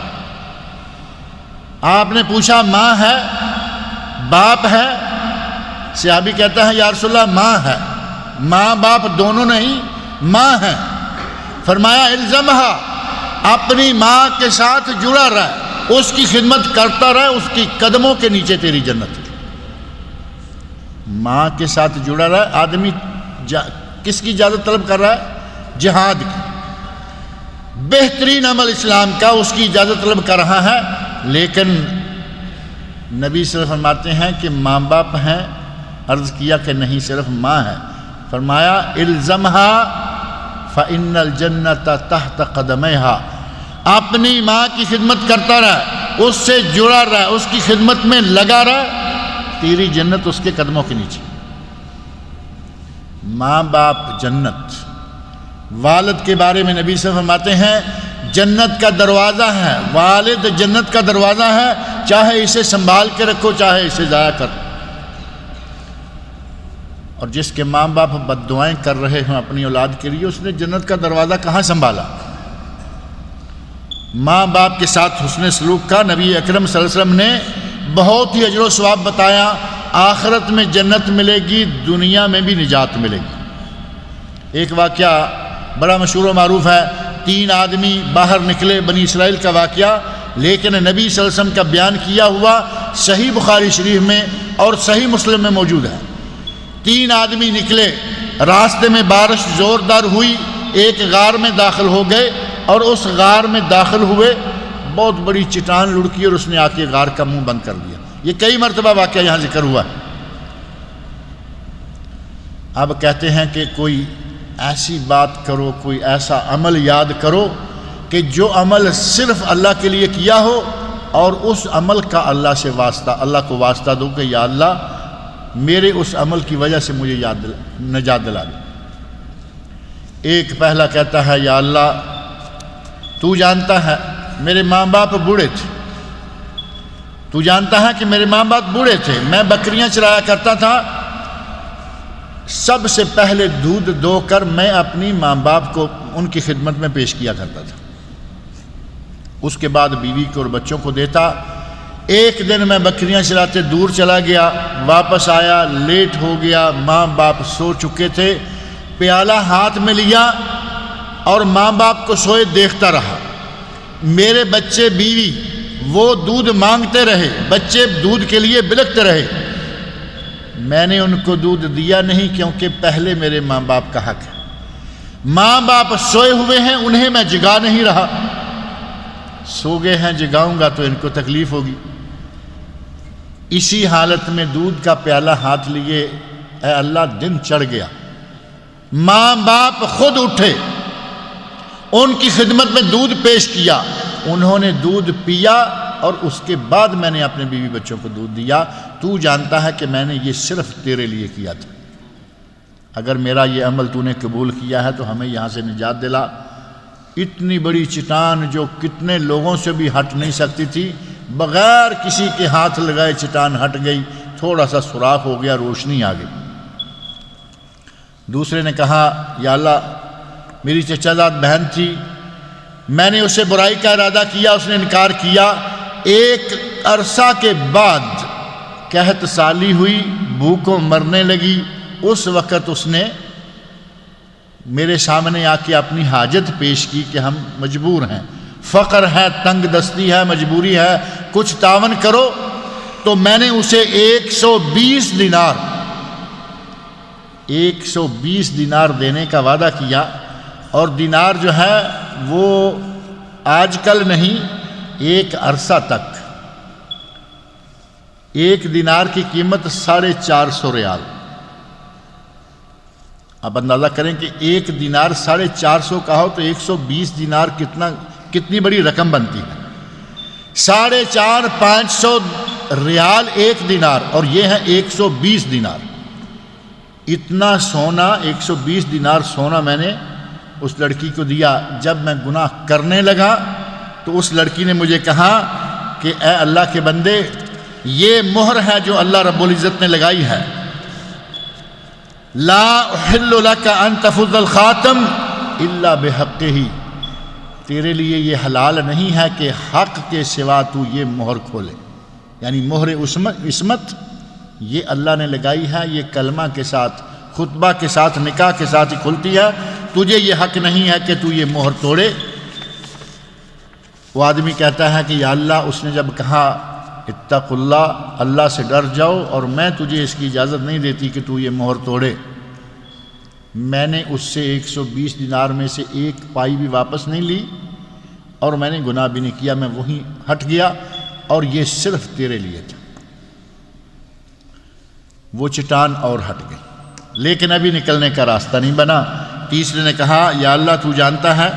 S3: آپ نے پوچھا ماں ہے باپ ہے؟ صحابی کہتا ہے یا رسول اللہ ماں ہے. ماں باپ دونوں نہیں، ماں ہے. فرمایا الزمہا، اپنی ماں کے ساتھ جڑا رہ، اس کی خدمت کرتا رہ، اس کی قدموں کے نیچے تیری جنت. ماں کے ساتھ جڑا رہا. آدمی کس کی اجازت طلب کر رہا ہے؟ جہاد کی. بہترین عمل اسلام کا اس کی اجازت طلب کر رہا ہے. لیکن نبی صلی اللہ علیہ وسلم فرماتے ہیں کہ ماں باپ ہیں؟ عرض کیا کہ نہیں، صرف ماں ہے. فرمایا الزمہا فإن الجنت تحت قدمیہا، اپنی ماں کی خدمت کرتا رہا، اس سے جڑا رہا، اس کی خدمت میں لگا رہا، تیری جنت اس کے قدموں کے نیچے. ماں باپ جنت. والد کے بارے میں نبی صلی اللہ علیہ وسلم فرماتے ہیں جنت کا دروازہ ہے، والد جنت کا دروازہ ہے، چاہے اسے سنبھال کے رکھو چاہے اسے ضائع کرو. اور جس کے ماں باپ بد دعائیں کر رہے ہوں اپنی اولاد کے لیے، اس نے جنت کا دروازہ کہاں سنبھالا؟ ماں باپ کے ساتھ حسن سلوک کا نبی اکرم صلی اللہ علیہ وسلم نے بہت ہی اجر و ثواب بتایا. آخرت میں جنت ملے گی، دنیا میں بھی نجات ملے گی. ایک واقعہ بڑا مشہور و معروف ہے. 3 آدمی باہر نکلے، بنی اسرائیل کا واقعہ، لیکن نبی صلی اللہ علیہ وسلم کا بیان کیا ہوا صحیح بخاری شریف میں اور صحیح مسلم میں موجود ہے. 3 آدمی نکلے، راستے میں بارش زوردار ہوئی، ایک غار میں داخل ہو گئے، اور اس غار میں داخل ہوئے، بہت بڑی چٹان لڑکی اور اس نے آ کے غار کا منہ بند کر دیا. یہ کئی مرتبہ واقعہ یہاں ذکر ہوا ہے. اب کہتے ہیں کہ کوئی ایسی بات کرو، کوئی ایسا عمل یاد کرو کہ جو عمل صرف اللہ کے لیے کیا ہو، اور اس عمل کا اللہ سے واسطہ، اللہ کو واسطہ دو کہ یا اللہ میرے اس عمل کی وجہ سے مجھے نجات دلا دے. ایک پہلا کہتا ہے یا اللہ تو جانتا ہے میرے ماں باپ بوڑھے تھے، تو جانتا ہے کہ میرے ماں باپ بوڑھے تھے، میں بکریاں چرایا کرتا تھا، سب سے پہلے دودھ دو کر میں اپنی ماں باپ کو ان کی خدمت میں پیش کیا کرتا تھا، اس کے بعد بیوی کو اور بچوں کو دیتا. ایک دن میں بکریاں چراتے دور چلا گیا، واپس آیا لیٹ ہو گیا، ماں باپ سو چکے تھے، پیالہ ہاتھ میں لیا اور ماں باپ کو سوئے دیکھتا رہا. میرے بچے بیوی وہ دودھ مانگتے رہے، بچے دودھ کے لیے بلکتے رہے، میں نے ان کو دودھ دیا نہیں کیونکہ پہلے میرے ماں باپ کا حق ہے. ماں باپ سوئے ہوئے ہیں، انہیں میں جگا نہیں رہا، سو گئے ہیں جگاؤں گا تو ان کو تکلیف ہوگی. اسی حالت میں دودھ کا پیالہ ہاتھ لیے، اے اللہ دن چڑھ گیا، ماں باپ خود اٹھے، ان کی خدمت میں دودھ پیش کیا، انہوں نے دودھ پیا اور اس کے بعد میں نے اپنے بیوی بچوں کو دودھ دیا. تو جانتا ہے کہ میں نے یہ صرف تیرے لیے کیا تھا، اگر میرا یہ عمل تو نے قبول کیا ہے تو ہمیں یہاں سے نجات دلا. اتنی بڑی چٹان جو کتنے لوگوں سے بھی ہٹ نہیں سکتی تھی، بغیر کسی کے ہاتھ لگائے چٹان ہٹ گئی، تھوڑا سا سوراخ ہو گیا، روشنی آ گئی. دوسرے نے کہا یا اللہ میری چچا زاد بہن تھی، میں نے اسے برائی کا ارادہ کیا، اس نے انکار کیا. ایک عرصہ کے بعد قحط سالی ہوئی، بھوکوں مرنے لگی، اس وقت اس نے میرے سامنے آ کے اپنی حاجت پیش کی کہ ہم مجبور ہیں، فقر ہے، تنگ دستی ہے، مجبوری ہے، کچھ تعاون کرو. تو میں نے اسے 120 دینار 120 دینار دینے کا وعدہ کیا، اور دینار جو ہے وہ آج کل نہیں، ایک عرصہ تک ایک دینار کی قیمت 450 ریال۔ آپ اندازہ کریں کہ ایک دینار 450 کا ہو تو 120 دینار کتنی بڑی رقم بنتی ہے۔ 450-500 ریال ایک دینار، اور یہ ہے 120 دینار۔ اتنا سونا، 120 دینار سونا میں نے اس لڑکی کو دیا۔ جب میں گناہ کرنے لگا تو اس لڑکی نے مجھے کہا کہ اے اللہ کے بندے، یہ مہر ہے جو اللہ رب العزت نے لگائی ہے، لا احل لک ان تفض الخاتم الا بحقہ، تیرے لیے یہ حلال نہیں ہے کہ حق کے سوا تو یہ مہر کھولے۔ یعنی مہر عصمت یہ اللہ نے لگائی ہے، یہ کلمہ کے ساتھ، خطبہ کے ساتھ، نکاح کے ساتھ ہی کھلتی ہے، تجھے یہ حق نہیں ہے کہ تو یہ مہر توڑے۔ وہ آدمی کہتا ہے کہ یا اللہ، اس نے جب کہا اتق اللہ، اللہ سے ڈر جاؤ، اور میں تجھے اس کی اجازت نہیں دیتی کہ تو یہ مہر توڑے، میں نے اس سے 120 دینار میں سے ایک پائی بھی واپس نہیں لی، اور میں نے گناہ بھی نہیں کیا، میں وہیں ہٹ گیا، اور یہ صرف تیرے لیے تھا۔ وہ چٹان اور ہٹ گئی، لیکن ابھی نکلنے کا راستہ نہیں بنا۔ تیسرے نے کہا یا اللہ، تو جانتا ہے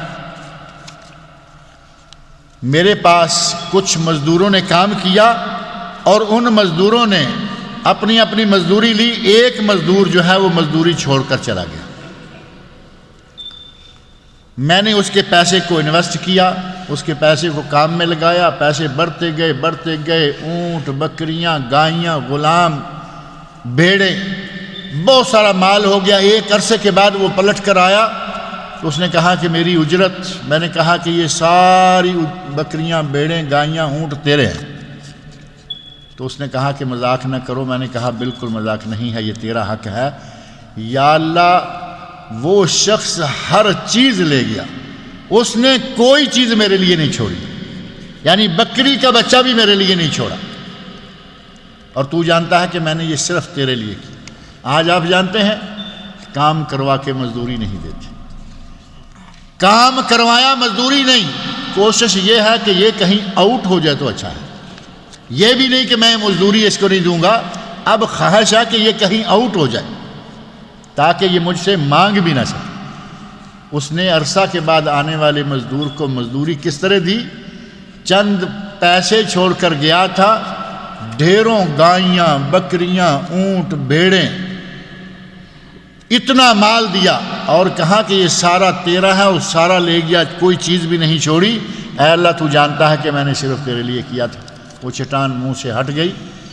S3: میرے پاس کچھ مزدوروں نے کام کیا، اور ان مزدوروں نے اپنی اپنی مزدوری لی، ایک مزدور جو ہے وہ مزدوری چھوڑ کر چلا گیا، میں نے اس کے پیسے کو انویسٹ کیا، اس کے پیسے کو کام میں لگایا، پیسے بڑھتے گئے، اونٹ، بکریاں، گائیاں، غلام، بھیڑیں، بہت سارا مال ہو گیا۔ ایک عرصے کے بعد وہ پلٹ کر آیا تو اس نے کہا کہ میری اجرت، میں نے کہا کہ یہ ساری بکریاں، بھیڑیں، گائیاں، اونٹ تیرے ہیں۔ تو اس نے کہا کہ مذاق نہ کرو۔ میں نے کہا بالکل مذاق نہیں ہے، یہ تیرا حق ہے۔ یا اللہ، وہ شخص ہر چیز لے گیا، اس نے کوئی چیز میرے لیے نہیں چھوڑی، یعنی بکری کا بچہ بھی میرے لیے نہیں چھوڑا، اور تو جانتا ہے کہ میں نے یہ صرف تیرے لیے کی۔ آج آپ جانتے ہیں کام کروا کے مزدوری نہیں دیتے، کام کروایا مزدوری نہیں، کوشش یہ ہے کہ یہ کہیں آؤٹ ہو جائے تو اچھا ہے، یہ بھی نہیں کہ میں مزدوری اس کو نہیں دوں گا، اب خواہش ہے کہ یہ کہیں آؤٹ ہو جائے تاکہ یہ مجھ سے مانگ بھی نہ سکے۔ اس نے عرصہ کے بعد آنے والے مزدور کو مزدوری کس طرح دی؟ چند پیسے چھوڑ کر گیا تھا، ڈھیروں گائیاں، بکریاں، اونٹ، بھیڑیں، اتنا مال دیا، اور کہا کہ یہ سارا تیرا ہے، وہ سارا لے گیا، کوئی چیز بھی نہیں چھوڑی۔ اے اللہ، تو جانتا ہے کہ میں نے صرف تیرے لیے کیا تھا۔ وہ چٹان منہ سے ہٹ گئی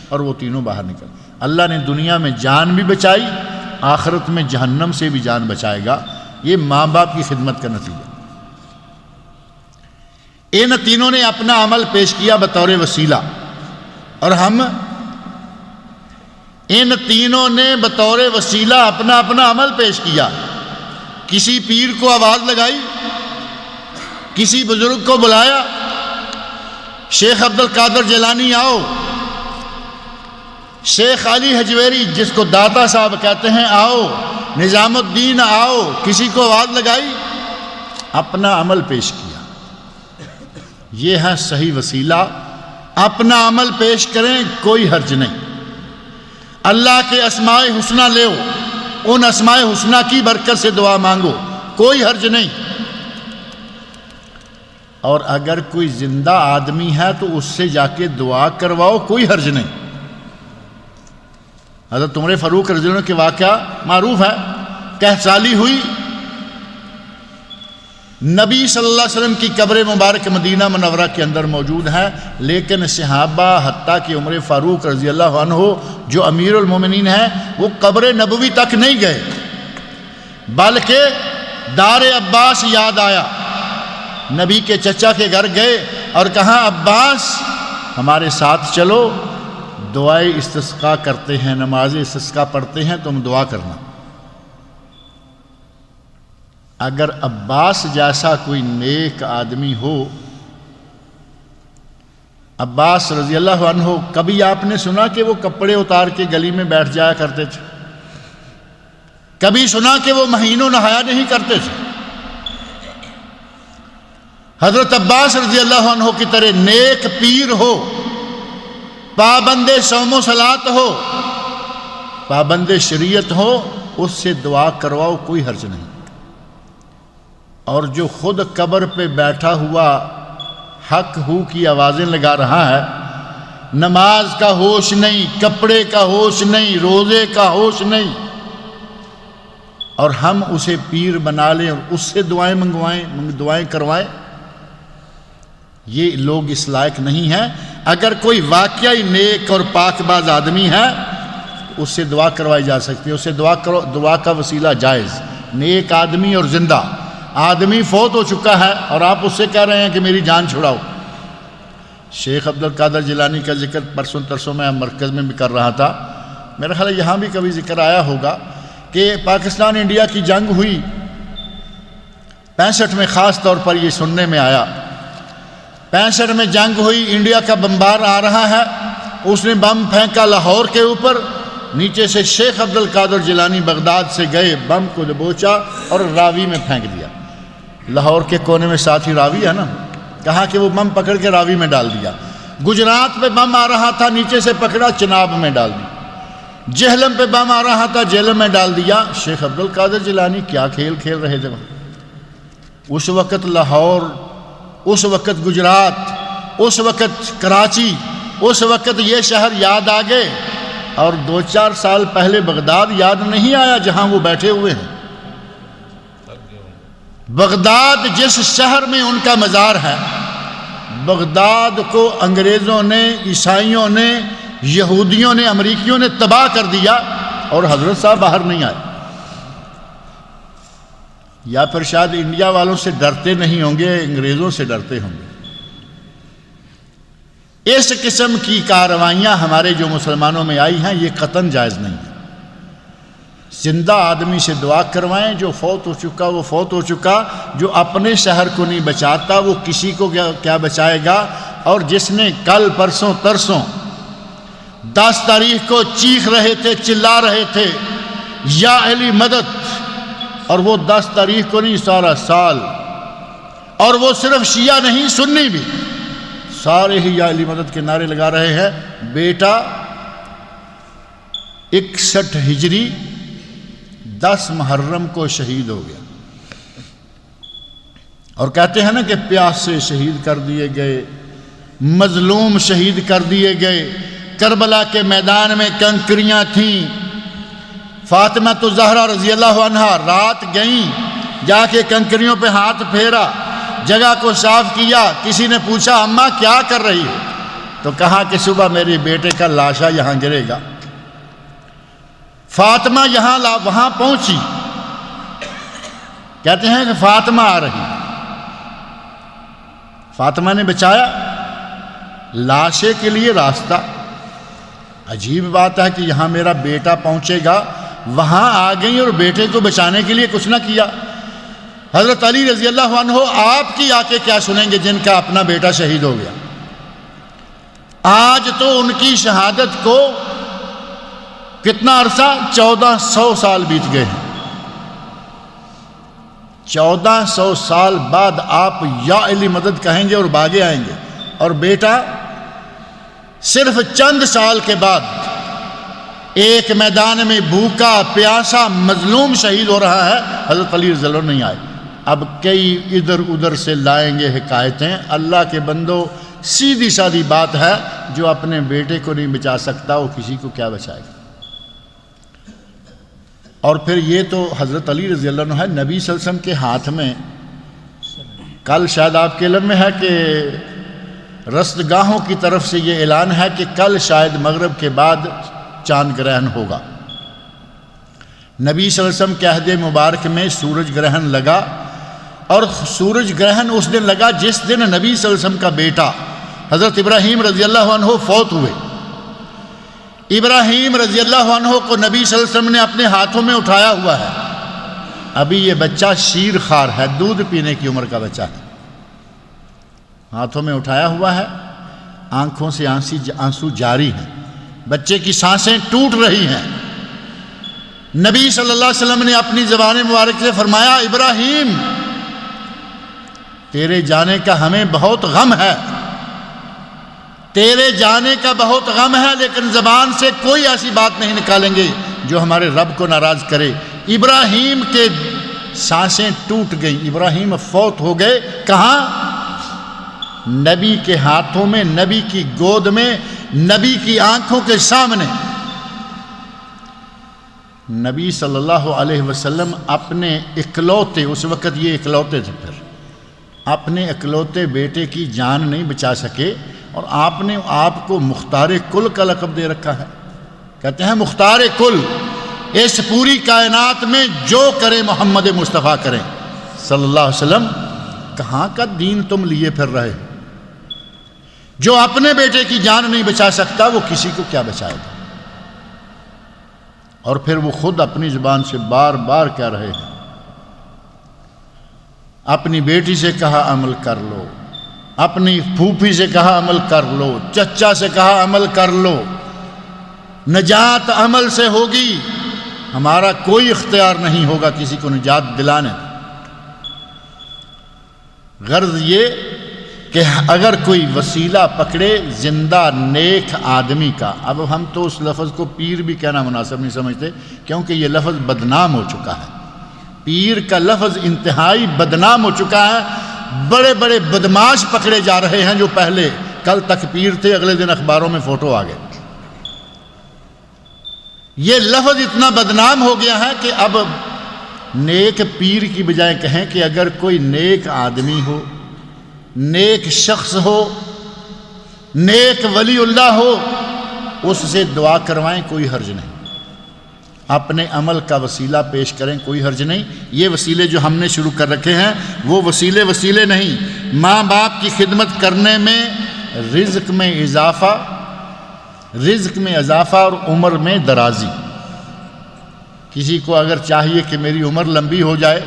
S3: اور وہ تینوں باہر نکل۔ اللہ نے دنیا میں جان بھی بچائی، آخرت میں جہنم سے بھی جان بچائے گا۔ یہ ماں باپ کی خدمت کا نتیجہ۔ ان تینوں نے اپنا عمل پیش کیا بطور وسیلہ، اور ہم ان تینوں نے بطور وسیلہ اپنا اپنا عمل پیش کیا۔ کسی پیر کو آواز لگائی، کسی بزرگ کو بلایا، شیخ عبد القادر جیلانی آؤ، شیخ علی حجویری جس کو داتا صاحب کہتے ہیں آؤ، نظام الدین آؤ، کسی کو آواز لگائی، اپنا عمل پیش کیا۔ یہ ہے صحیح وسیلہ، اپنا عمل پیش کریں، کوئی حرج نہیں۔ اللہ کے اسماء حسنہ لو، ان اسماء حسنہ کی برکت سے دعا مانگو، کوئی حرج نہیں۔ اور اگر کوئی زندہ آدمی ہے تو اس سے جا کے دعا کرواؤ، کوئی حرج نہیں۔ حضرت عمر فاروق رضی اللہ عنہ کے واقعہ معروف ہے، کہہ سالی ہوئی، نبی صلی اللہ علیہ وسلم کی قبر مبارک مدینہ منورہ کے اندر موجود ہے، لیکن صحابہ حتیٰ کہ عمر فاروق رضی اللہ عنہ جو امیر المومنین ہیں وہ قبر نبوی تک نہیں گئے، بلکہ دار عباس یاد آیا، نبی کے چچا کے گھر گئے اور کہا عباس ہمارے ساتھ چلو، دعائے استسقاء کرتے ہیں، نماز استسقاء پڑھتے ہیں، تم دعا کرنا۔ اگر عباس جیسا کوئی نیک آدمی ہو، عباس رضی اللہ عنہ، کبھی آپ نے سنا کہ وہ کپڑے اتار کے گلی میں بیٹھ جایا کرتے تھے؟ کبھی سنا کہ وہ مہینوں نہایا نہیں کرتے تھے؟ حضرت عباس رضی اللہ عنہ کی طرح نیک پیر ہو، پابند صوم و صلات ہو، پابند شریعت ہو، اس سے دعا کرواؤ، کوئی حرج نہیں۔ اور جو خود قبر پہ بیٹھا ہوا حق ہو کی آوازیں لگا رہا ہے، نماز کا ہوش نہیں، کپڑے کا ہوش نہیں، روزے کا ہوش نہیں، اور ہم اسے پیر بنا لیں اور اس سے دعائیں کروائیں، یہ لوگ اس لائق نہیں ہیں۔ اگر کوئی واقعی نیک اور پاک باز آدمی ہے اس سے دعا کروائی جا سکتی ہے، اسے دعا کا وسیلہ جائز۔ نیک آدمی اور زندہ آدمی فوت ہو چکا ہے اور آپ اس سے کہہ رہے ہیں کہ میری جان چھڑاؤ۔ شیخ عبد القادر جیلانی کا ذکر پرسوں ترسوں میں مرکز میں بھی کر رہا تھا، میرا خیال ہے یہاں بھی کبھی ذکر آیا ہوگا کہ پاکستان انڈیا کی جنگ ہوئی 65 میں، خاص طور پر یہ سننے میں آیا 65 میں جنگ ہوئی، انڈیا کا بمبار آ رہا ہے، اس نے بم پھینکا لاہور کے اوپر، نیچے سے شیخ عبد القادر جیلانی بغداد سے گئے، بم کو دبوچا اور راوی میں پھینک دیا۔ لاہور کے کونے میں ساتھ ہی راوی ہے نا، کہا کہ وہ بم پکڑ کے راوی میں ڈال دیا۔ گجرات پہ بم آ رہا تھا، نیچے سے پکڑا چناب میں ڈال دیا۔ جہلم پہ بم آ رہا تھا، جہلم میں ڈال دیا۔ شیخ عبد القادر جیلانی کیا کھیل کھیل رہے تھے وہاں؟ اس وقت لاہور، اس وقت گجرات، اس وقت کراچی، اس وقت یہ شہر یاد آ گئے، اور 2-4 سال پہلے بغداد یاد نہیں آیا جہاں وہ بیٹھے ہوئے ہیں۔ بغداد جس شہر میں ان کا مزار ہے، بغداد کو انگریزوں نے، عیسائیوں نے، یہودیوں نے، امریکیوں نے تباہ کر دیا، اور حضرت صاحب باہر نہیں آئے۔ یا پھر شاید انڈیا والوں سے ڈرتے نہیں ہوں گے، انگریزوں سے ڈرتے ہوں گے۔ اس قسم کی کارروائیاں ہمارے جو مسلمانوں میں آئی ہیں یہ قطعاً جائز نہیں ہے۔ زندہ آدمی سے دعا کروائیں، جو فوت ہو چکا وہ فوت ہو چکا، جو اپنے شہر کو نہیں بچاتا وہ کسی کو کیا بچائے گا۔ اور جس نے کل پرسوں ترسوں 10 تاریخ کو چیخ رہے تھے، چلا رہے تھے یا علی مدد، اور وہ 10 تاریخ کو نہیں سارا سال، اور وہ صرف شیعہ نہیں سنی بھی سارے ہی یا علی مدد کے نعرے لگا رہے ہیں۔ بیٹا 61 ہجری 10 محرم کو شہید ہو گیا، اور کہتے ہیں نا کہ پیاس سے شہید کر دیے گئے، مظلوم شہید کر دیے گئے۔ کربلا کے میدان میں کنکریاں تھیں، فاطمہ الزہرا رضی اللہ عنہا رات گئیں، جا کے کنکریوں پہ ہاتھ پھیرا، جگہ کو صاف کیا۔ کسی نے پوچھا اماں کیا کر رہی ہو؟ تو کہا کہ صبح میرے بیٹے کا لاشا یہاں گرے گا۔ فاطمہ وہاں پہنچی، کہتے ہیں کہ فاطمہ آ رہی، فاطمہ نے بچایا لاشے کے لیے راستہ۔ عجیب بات ہے کہ یہاں میرا بیٹا پہنچے گا، وہاں آ گئی اور بیٹے کو بچانے کے لیے کچھ نہ کیا۔ حضرت علی رضی اللہ عنہ آپ کی آ کے کیا سنیں گے جن کا اپنا بیٹا شہید ہو گیا؟ آج تو ان کی شہادت کو کتنا عرصہ؟ 1400 سال بیت گئے ہیں۔ 1400 سال بعد آپ یا علی مدد کہیں گے اور باگے آئیں گے، اور بیٹا صرف چند سال کے بعد ایک میدان میں بھوکا پیاسا مظلوم شہید ہو رہا ہے۔ حضرت علی رضی اللہ عنہ نہیں آئے۔ اب کئی ادھر ادھر سے لائیں گے حکایتیں۔ اللہ کے بندو، سیدھی سادی بات ہے، جو اپنے بیٹے کو نہیں بچا سکتا وہ کسی کو کیا بچائے گا؟ اور پھر یہ تو حضرت علی رضی اللہ عنہ ہے، نبی صلی اللہ علیہ وسلم کے ہاتھ میں کل شاید آپ کے علم میں ہے کہ رستگاہوں کی طرف سے یہ اعلان ہے کہ کل شاید مغرب کے بعد چاند گرہن ہوگا۔ نبی صلی اللہ علیہ وسلم کے عہد مبارک میں سورج گرہن لگا، اور سورج گرہن اس دن لگا جس دن نبی صلی اللہ علیہ وسلم کا بیٹا حضرت ابراہیم رضی اللہ عنہ فوت ہوئے۔ ابراہیم رضی اللہ عنہ کو نبی صلی اللہ علیہ وسلم نے اپنے ہاتھوں میں اٹھایا ہوا ہے۔ ابھی یہ بچہ شیر خوار ہے، دودھ پینے کی عمر کا بچہ ہے، ہاتھوں میں اٹھایا ہوا ہے، آنکھوں سے آنسو جاری ہیں، بچے کی سانسیں ٹوٹ رہی ہیں، نبی صلی اللہ علیہ وسلم نے اپنی زبان مبارک سے فرمایا ابراہیم تیرے جانے کا ہمیں بہت غم ہے، تیرے جانے کا بہت غم ہے، لیکن زبان سے کوئی ایسی بات نہیں نکالیں گے جو ہمارے رب کو ناراض کرے۔ ابراہیم کے سانسیں ٹوٹ گئیں، ابراہیم فوت ہو گئے۔ کہاں؟ نبی کے ہاتھوں میں، نبی کی گود میں، نبی کی آنکھوں کے سامنے۔ نبی صلی اللہ علیہ وسلم اپنے اکلوتے، اس وقت یہ اکلوتے تھے، پھر اپنے اکلوتے بیٹے کی جان نہیں بچا سکے، اور آپ نے آپ کو مختار کل کا لقب دے رکھا ہے۔ کہتے ہیں مختار کل، اس پوری کائنات میں جو کرے محمد مصطفیٰ کریں صلی اللہ علیہ وسلم۔ کہاں کا دین تم لیے پھر رہے؟ جو اپنے بیٹے کی جان نہیں بچا سکتا وہ کسی کو کیا بچائے گا؟ اور پھر وہ خود اپنی زبان سے بار بار کہہ رہے ہیں، اپنی بیٹی سے کہا عمل کر لو، اپنی پھوپھی سے کہا عمل کر لو، چچا سے کہا عمل کر لو، نجات عمل سے ہوگی، ہمارا کوئی اختیار نہیں ہوگا کسی کو نجات دلانے۔ غرض یہ کہ اگر کوئی وسیلہ پکڑے زندہ نیک آدمی کا، اب ہم تو اس لفظ کو پیر بھی کہنا مناسب نہیں سمجھتے، کیونکہ یہ لفظ بدنام ہو چکا ہے۔ پیر کا لفظ انتہائی بدنام ہو چکا ہے، بڑے بڑے بدماش پکڑے جا رہے ہیں جو پہلے کل تک پیر تھے، اگلے دن اخباروں میں فوٹو آ گئے۔ یہ لفظ اتنا بدنام ہو گیا ہے کہ اب نیک پیر کی بجائے کہیں کہ اگر کوئی نیک آدمی ہو، نیک شخص ہو، نیک ولی اللہ ہو، اس سے دعا کروائیں، کوئی حرج نہیں، اپنے عمل کا وسیلہ پیش کریں، کوئی حرج نہیں۔ یہ وسیلے جو ہم نے شروع کر رکھے ہیں وہ وسیلے نہیں۔ ماں باپ کی خدمت کرنے میں رزق میں اضافہ اور عمر میں درازی۔ کسی کو اگر چاہیے کہ میری عمر لمبی ہو جائے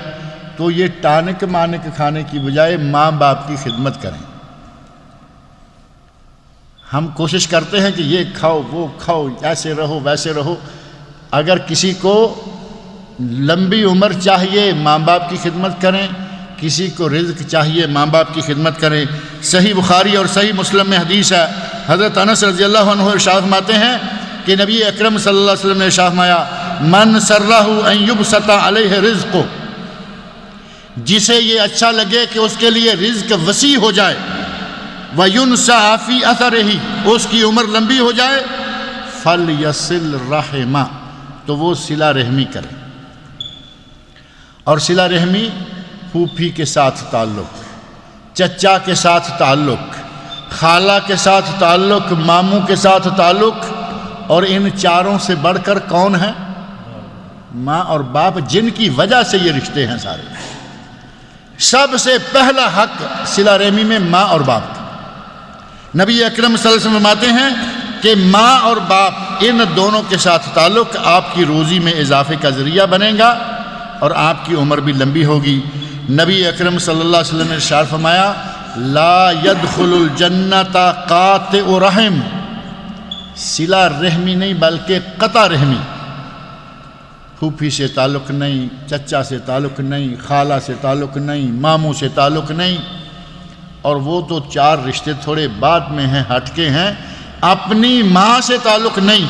S3: تو یہ ٹانک مانک کھانے کی بجائے ماں باپ کی خدمت کریں۔ ہم کوشش کرتے ہیں کہ یہ کھاؤ وہ کھاؤ، ایسے رہو ویسے رہو۔ اگر کسی کو لمبی عمر چاہیے ماں باپ کی خدمت کریں، کسی کو رزق چاہیے ماں باپ کی خدمت کریں۔ صحیح بخاری اور صحیح مسلم میں حدیث ہے، حضرت انس رضی اللہ عنہ ارشاد فرماتے ہیں کہ نبی اکرم صلی اللہ علیہ وسلم نے ارشاد فرمایا، من سرہ ان یبسط علیہ رزق، جسے یہ اچھا لگے کہ اس کے لیے رزق وسیع ہو جائے، وَيُنْسَعَ فِي أَثَرِهِ، اس کی عمر لمبی ہو جائے، فَلْيَصِلْ رَحِمَ، تو وہ صلہ رحمی کرے۔ اور صلہ رحمی پھوپھی کے ساتھ تعلق، چچا کے ساتھ تعلق، خالہ کے ساتھ تعلق، ماموں کے ساتھ تعلق، اور ان چاروں سے بڑھ کر کون ہے؟ ماں اور باپ، جن کی وجہ سے یہ رشتے ہیں سارے۔ سب سے پہلا حق صلہ رحمی میں ماں اور باپ کا۔ نبی اکرم صلی اللہ علیہ وسلم فرماتے ہیں کہ ماں اور باپ ان دونوں کے ساتھ تعلق آپ کی روزی میں اضافے کا ذریعہ بنے گا اور آپ کی عمر بھی لمبی ہوگی۔ نبی اکرم صلی اللہ علیہ وسلم نے ارشاد فرمایا، لا يدخل الجنت قاطع رحم، صلہ رحمی نہیں بلکہ قطع رحمی، پھوپھی سے تعلق نہیں، چچا سے تعلق نہیں، خالہ سے تعلق نہیں، ماموں سے تعلق نہیں، اور وہ تو چار رشتے تھوڑے بعد میں ہیں، ہٹ کے ہیں۔ اپنی ماں سے تعلق نہیں،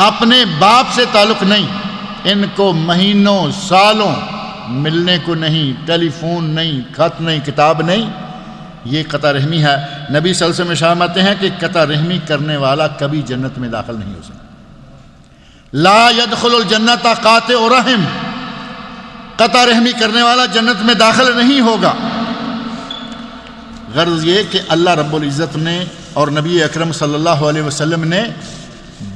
S3: اپنے باپ سے تعلق نہیں، ان کو مہینوں سالوں ملنے کو نہیں، ٹیلی فون نہیں، خط نہیں، کتاب نہیں، یہ قطع رحمی ہے۔ نبی صلی اللہ علیہ وسلم ارشاد ہیں کہ قطع رحمی کرنے والا کبھی جنت میں داخل نہیں ہو سکتا۔ لا يدخل الجنت قاطع رحم، قطع رحمی کرنے والا جنت میں داخل نہیں ہوگا۔ غرض یہ کہ اللہ رب العزت نے اور نبی اکرم صلی اللہ علیہ وسلم نے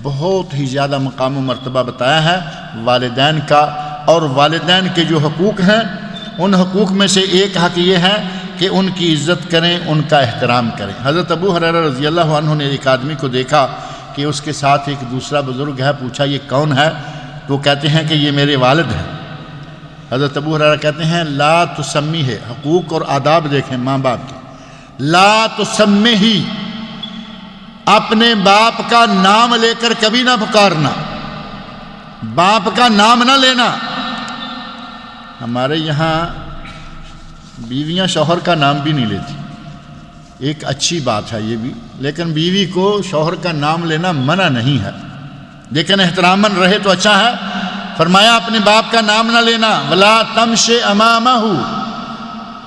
S3: بہت ہی زیادہ مقام و مرتبہ بتایا ہے والدین کا، اور والدین کے جو حقوق ہیں ان حقوق میں سے ایک حق یہ ہے کہ ان کی عزت کریں، ان کا احترام کریں۔ حضرت ابو ہریرہ رضی اللہ عنہ نے ایک آدمی کو دیکھا کہ اس کے ساتھ ایک دوسرا بزرگ ہے، پوچھا یہ کون ہے؟ تو کہتے ہیں کہ یہ میرے والد ہیں۔ حضرت ابو ہریرہ کہتے ہیں لا تسمی ہے، حقوق اور آداب دیکھیں ماں باپ کے، لا تسمی ہی، اپنے باپ کا نام لے کر کبھی نہ پکارنا، باپ کا نام نہ لینا. ہمارے یہاں بیویاں شوہر کا نام بھی نہیں لیتی، ایک اچھی بات ہے یہ بھی، لیکن بیوی کو شوہر کا نام لینا منع نہیں ہے، لیکن احتراماً رہے تو اچھا ہے. فرمایا اپنے باپ کا نام نہ لینا. ولا تمشِ امامہ،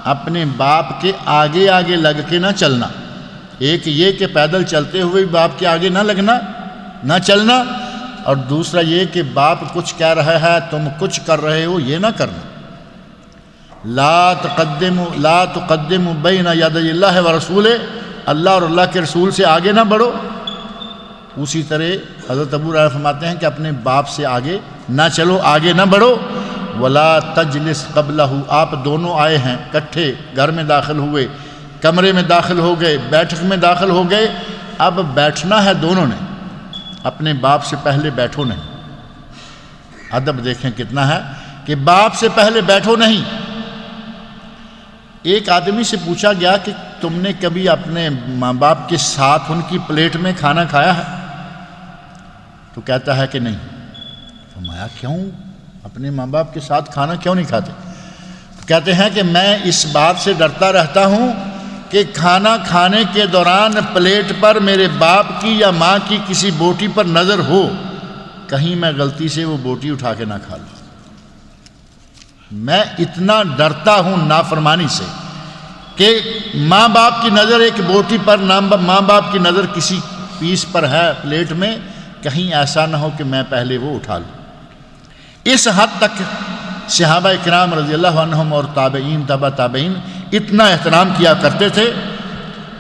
S3: اپنے باپ کے آگے آگے لگ کے نہ چلنا. ایک یہ کہ پیدل چلتے ہوئے باپ کے آگے نہ لگنا، نہ چلنا، اور دوسرا یہ کہ باپ کچھ کہہ رہا ہے تم کچھ کر رہے ہو، یہ نہ کرنا. لا تقدموا بین یدی اللہ ورسولہ، اللہ اور اللہ کے رسول سے آگے نہ بڑھو. اسی طرح حضرت ابو ہریرہ فرماتے ہیں کہ اپنے باپ سے آگے نہ چلو، آگے نہ بڑھو. ولا تجلس قبلہ، آپ دونوں آئے ہیں کٹھے، گھر میں داخل ہوئے، کمرے میں داخل ہو گئے، بیٹھک میں داخل ہو گئے، اب بیٹھنا ہے دونوں نے، اپنے باپ سے پہلے بیٹھو نہیں. ادب دیکھیں کتنا ہے کہ باپ سے پہلے بیٹھو نہیں. ایک آدمی سے پوچھا گیا کہ تم نے کبھی اپنے ماں باپ کے ساتھ ان کی پلیٹ میں کھانا کھایا ہے؟ تو کہتا ہے کہ نہیں. فرمایا کیوں اپنے ماں باپ کے ساتھ کھانا کیوں نہیں کھاتے؟ کہتے ہیں کہ میں اس بات سے ڈرتا رہتا ہوں کہ کھانا کھانے کے دوران پلیٹ پر میرے باپ کی یا ماں کی کسی بوٹی پر نظر ہو، کہیں میں غلطی سے وہ بوٹی اٹھا کے نہ کھا لوں. میں اتنا ڈرتا ہوں نافرمانی سے کہ ماں باپ کی نظر ایک بوٹی پر، ماں باپ کی نظر کسی پیس پر ہے پلیٹ میں، کہیں ایسا نہ ہو کہ میں پہلے وہ اٹھا لوں. اس حد تک صحابہ اکرام رضی اللہ عنہم اور تابعین تبع تابعین اتنا احترام کیا کرتے تھے.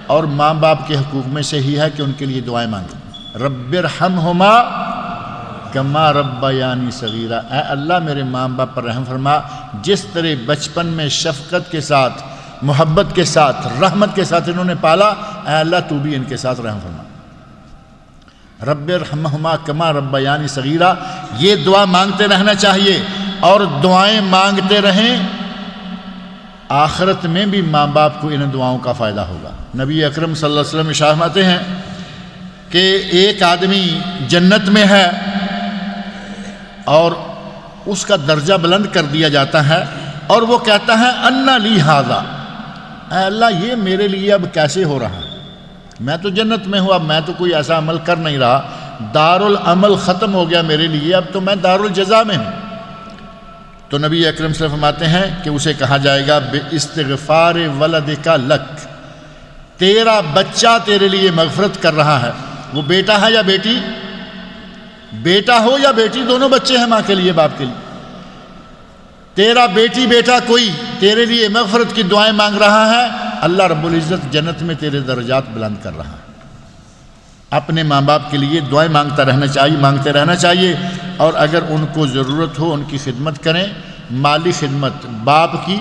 S3: اور ماں باپ کے حقوق میں سے ہی ہے کہ ان کے لیے دعائیں مانگیں. رب ارحمہما کما ربیانی صغیرا، اے اللہ میرے ماں باپ پر رحم فرما جس طرح بچپن میں شفقت کے ساتھ، محبت کے ساتھ، رحمت کے ساتھ انہوں نے پالا، اے اللہ تو بھی ان کے ساتھ رحم فرما. رب ارحمہما کما ربیانی صغیرا، یہ دعا مانگتے رہنا چاہیے. اور دعائیں مانگتے رہیں، آخرت میں بھی ماں باپ کو ان دعاؤں کا فائدہ ہوگا. نبی اکرم صلی اللہ علیہ وسلم ارشاد فرماتے ہیں کہ ایک آدمی جنت میں ہے اور اس کا درجہ بلند کر دیا جاتا ہے، اور وہ کہتا ہے انا لی ھذا، اے اللہ یہ میرے لیے اب کیسے ہو رہا ہے؟ میں تو جنت میں ہوں، اب میں تو کوئی ایسا عمل کر نہیں رہا، دار العمل ختم ہو گیا میرے لیے، اب تو میں دار الجزا میں ہوں. تو نبی اکرم صلی اللہ علیہ وسلم فرماتے ہیں کہ اسے کہا جائے گا باستغفار ولدک لک، تیرا بچہ تیرے لیے مغفرت کر رہا ہے. وہ بیٹا ہے یا بیٹی، بیٹا ہو یا بیٹی، دونوں بچے ہیں ماں کے لیے، باپ کے لیے. تیرا بیٹی بیٹا کوئی تیرے لیے مغفرت کی دعائیں مانگ رہا ہے، اللہ رب العزت جنت میں تیرے درجات بلند کر رہا ہے. اپنے ماں باپ کے لیے دعائیں مانگتے رہنا چاہیے. اور اگر ان کو ضرورت ہو ان کی خدمت کریں. مالی خدمت، باپ کی،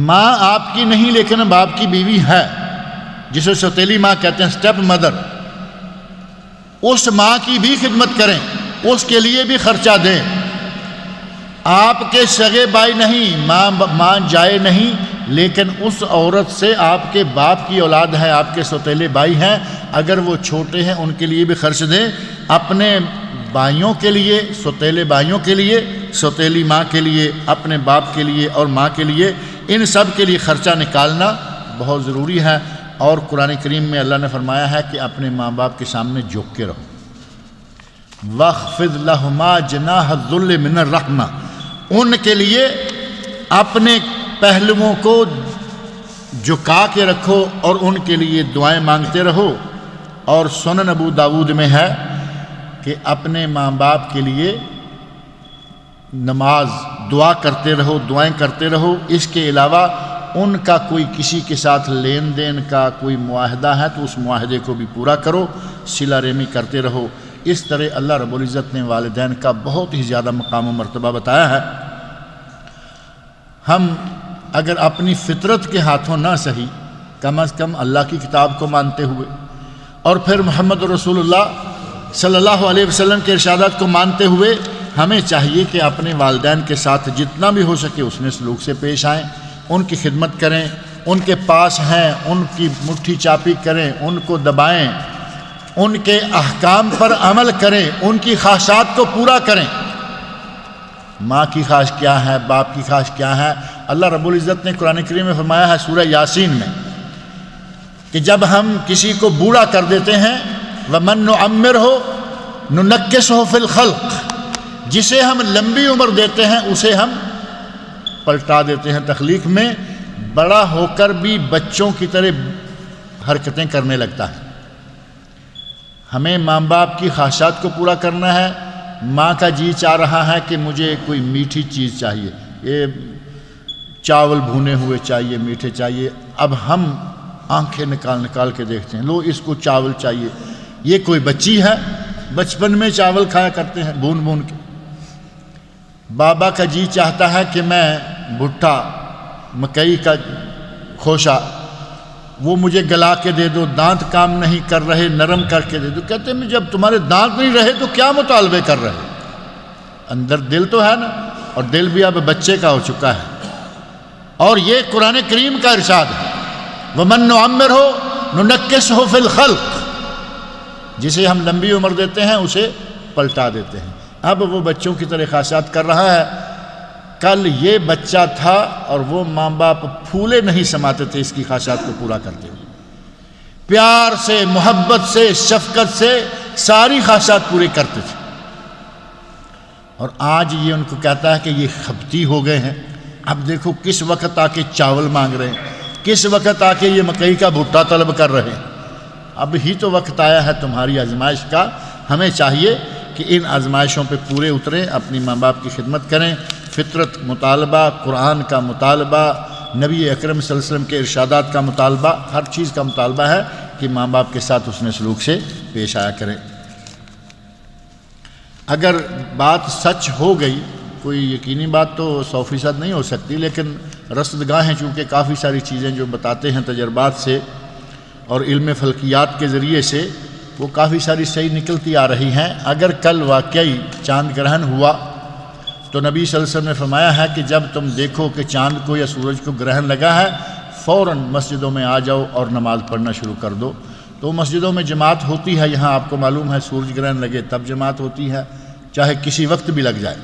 S3: ماں آپ کی نہیں لیکن باپ کی بیوی ہے، جسے سوتیلی ماں کہتے ہیں، سٹیپ مدر، اس ماں کی بھی خدمت کریں، اس کے لیے بھی خرچہ دیں. آپ کے سگے بھائی نہیں، ماں جائے نہیں، لیکن اس عورت سے آپ کے باپ کی اولاد ہے، آپ کے سوتیلے بھائی ہیں، اگر وہ چھوٹے ہیں ان کے لیے بھی خرچ دیں. اپنے بھائیوں کے لیے، سوتیلے بھائیوں کے لیے، سوتیلی ماں کے لیے، اپنے باپ کے لیے اور ماں کے لیے، ان سب کے لیے خرچہ نکالنا بہت ضروری ہے. اور قرآن کریم میں اللہ نے فرمایا ہے کہ اپنے ماں باپ کے سامنے جھک کے رہو. وَاخْفِضْ لَهُمَا جَنَاحَ الذُّلِّ مِنَ الرَّحْمَةِ، ان کے لیے اپنے پہلوؤں کو جھکا کے رکھو اور ان کے لیے دعائیں مانگتے رہو. اور سنن ابو داود میں ہے کہ اپنے ماں باپ کے لیے نماز، دعا کرتے رہو، دعائیں کرتے رہو. اس کے علاوہ ان کا کوئی کسی کے ساتھ لین دین کا کوئی معاہدہ ہے تو اس معاہدے کو بھی پورا کرو، صلہ رحمی کرتے رہو. اس طرح اللہ رب العزت نے والدین کا بہت ہی زیادہ مقام و مرتبہ بتایا ہے. ہم اگر اپنی فطرت کے ہاتھوں نہ سہی، کم از کم اللہ کی کتاب کو مانتے ہوئے اور پھر محمد رسول اللہ صلی اللہ علیہ وسلم کے ارشادات کو مانتے ہوئے، ہمیں چاہیے کہ اپنے والدین کے ساتھ جتنا بھی ہو سکے اس نے سلوک سے پیش آئیں، ان کی خدمت کریں، ان کے پاس ہیں ان کی مٹھی چاپی کریں، ان کو دبائیں، ان کے احکام پر عمل کریں، ان کی خواہشات کو پورا کریں۔ ماں کی خواہش کیا ہے، باپ کی خواہش کیا ہے؟ اللہ رب العزت نے قرآن کریم میں فرمایا ہے سورہ یاسین میں کہ جب ہم کسی کو بوڑھا کر دیتے ہیں وَمَن نُعَمِّرْهُ نُنَكِّسْهُ فِي الْخَلْقِ، جسے ہم لمبی عمر دیتے ہیں اسے ہم پلٹا دیتے ہیں تخلیق میں، بڑا ہو کر بھی بچوں کی طرح حرکتیں کرنے لگتا ہے۔ ہمیں ماں باپ کی خواہشات کو پورا کرنا ہے۔ ماں کا جی چاہ رہا ہے کہ مجھے کوئی میٹھی چیز چاہیے، یہ چاول بھونے ہوئے چاہیے، میٹھے چاہیے، اب ہم آنکھیں نکال کے دیکھتے ہیں، لو اس کو چاول چاہیے۔ یہ کوئی بچی ہے؟ بچپن میں چاول کھایا کرتے ہیں بھون کے۔ بابا کا جی چاہتا ہے کہ میں بھٹا مکئی کا کھوسا وہ مجھے گلا کے دے دو، دانت کام نہیں کر رہے نرم کر کے دے دو۔ کہتے ہیں جب تمہارے دانت نہیں رہے تو کیا مطالبے کر رہے؟ اندر دل تو ہے نا، اور دل بھی اب بچے کا ہو چکا ہے۔ اور یہ قرآن کریم کا ارشاد ہے وَمَن نُعَمِّرْهُ نُنَكِّسْهُ فِي الْخَلْقِ، جسے ہم لمبی عمر دیتے ہیں اسے پلٹا دیتے ہیں۔ اب وہ بچوں کی طرح خواہشات کر رہا ہے۔ کل یہ بچہ تھا اور وہ ماں باپ پھولے نہیں سماتے تھے اس کی خواہشات کو پورا کرتے ہوئے، پیار سے، محبت سے، شفقت سے ساری خواہشات پوری کرتے تھے۔ اور آج یہ ان کو کہتا ہے کہ یہ خبتی ہو گئے ہیں۔ اب دیکھو کس وقت آ کے چاول مانگ رہے ہیں، کس وقت آ کے یہ مکئی کا بھٹا طلب کر رہے ہیں۔ اب ہی تو وقت آیا ہے تمہاری آزمائش کا۔ ہمیں چاہیے کہ ان آزمائشوں پہ پورے اتریں، اپنی ماں باپ کی خدمت کریں۔ فطرت مطالبہ، قرآن کا مطالبہ، نبی اکرم صلی اللہ علیہ وسلم کے ارشادات کا مطالبہ، ہر چیز کا مطالبہ ہے کہ ماں باپ کے ساتھ حسن سلوک سے پیش آیا کریں۔ اگر بات سچ ہو گئی، کوئی یقینی بات تو 100% نہیں ہو سکتی، لیکن رصدگاہیں چونکہ کافی ساری چیزیں جو بتاتے ہیں تجربات سے اور علم فلکیات کے ذریعے سے، وہ کافی ساری صحیح نکلتی آ رہی ہیں۔ اگر کل واقعی چاند گرہن ہوا تو نبی صلی اللہ علیہ وسلم نے فرمایا ہے کہ جب تم دیکھو کہ چاند کو یا سورج کو گرہن لگا ہے، فوراً مسجدوں میں آ جاؤ اور نماز پڑھنا شروع کر دو۔ تو مسجدوں میں جماعت ہوتی ہے، یہاں آپ کو معلوم ہے سورج گرہن لگے تب جماعت ہوتی ہے، چاہے کسی وقت بھی لگ جائے۔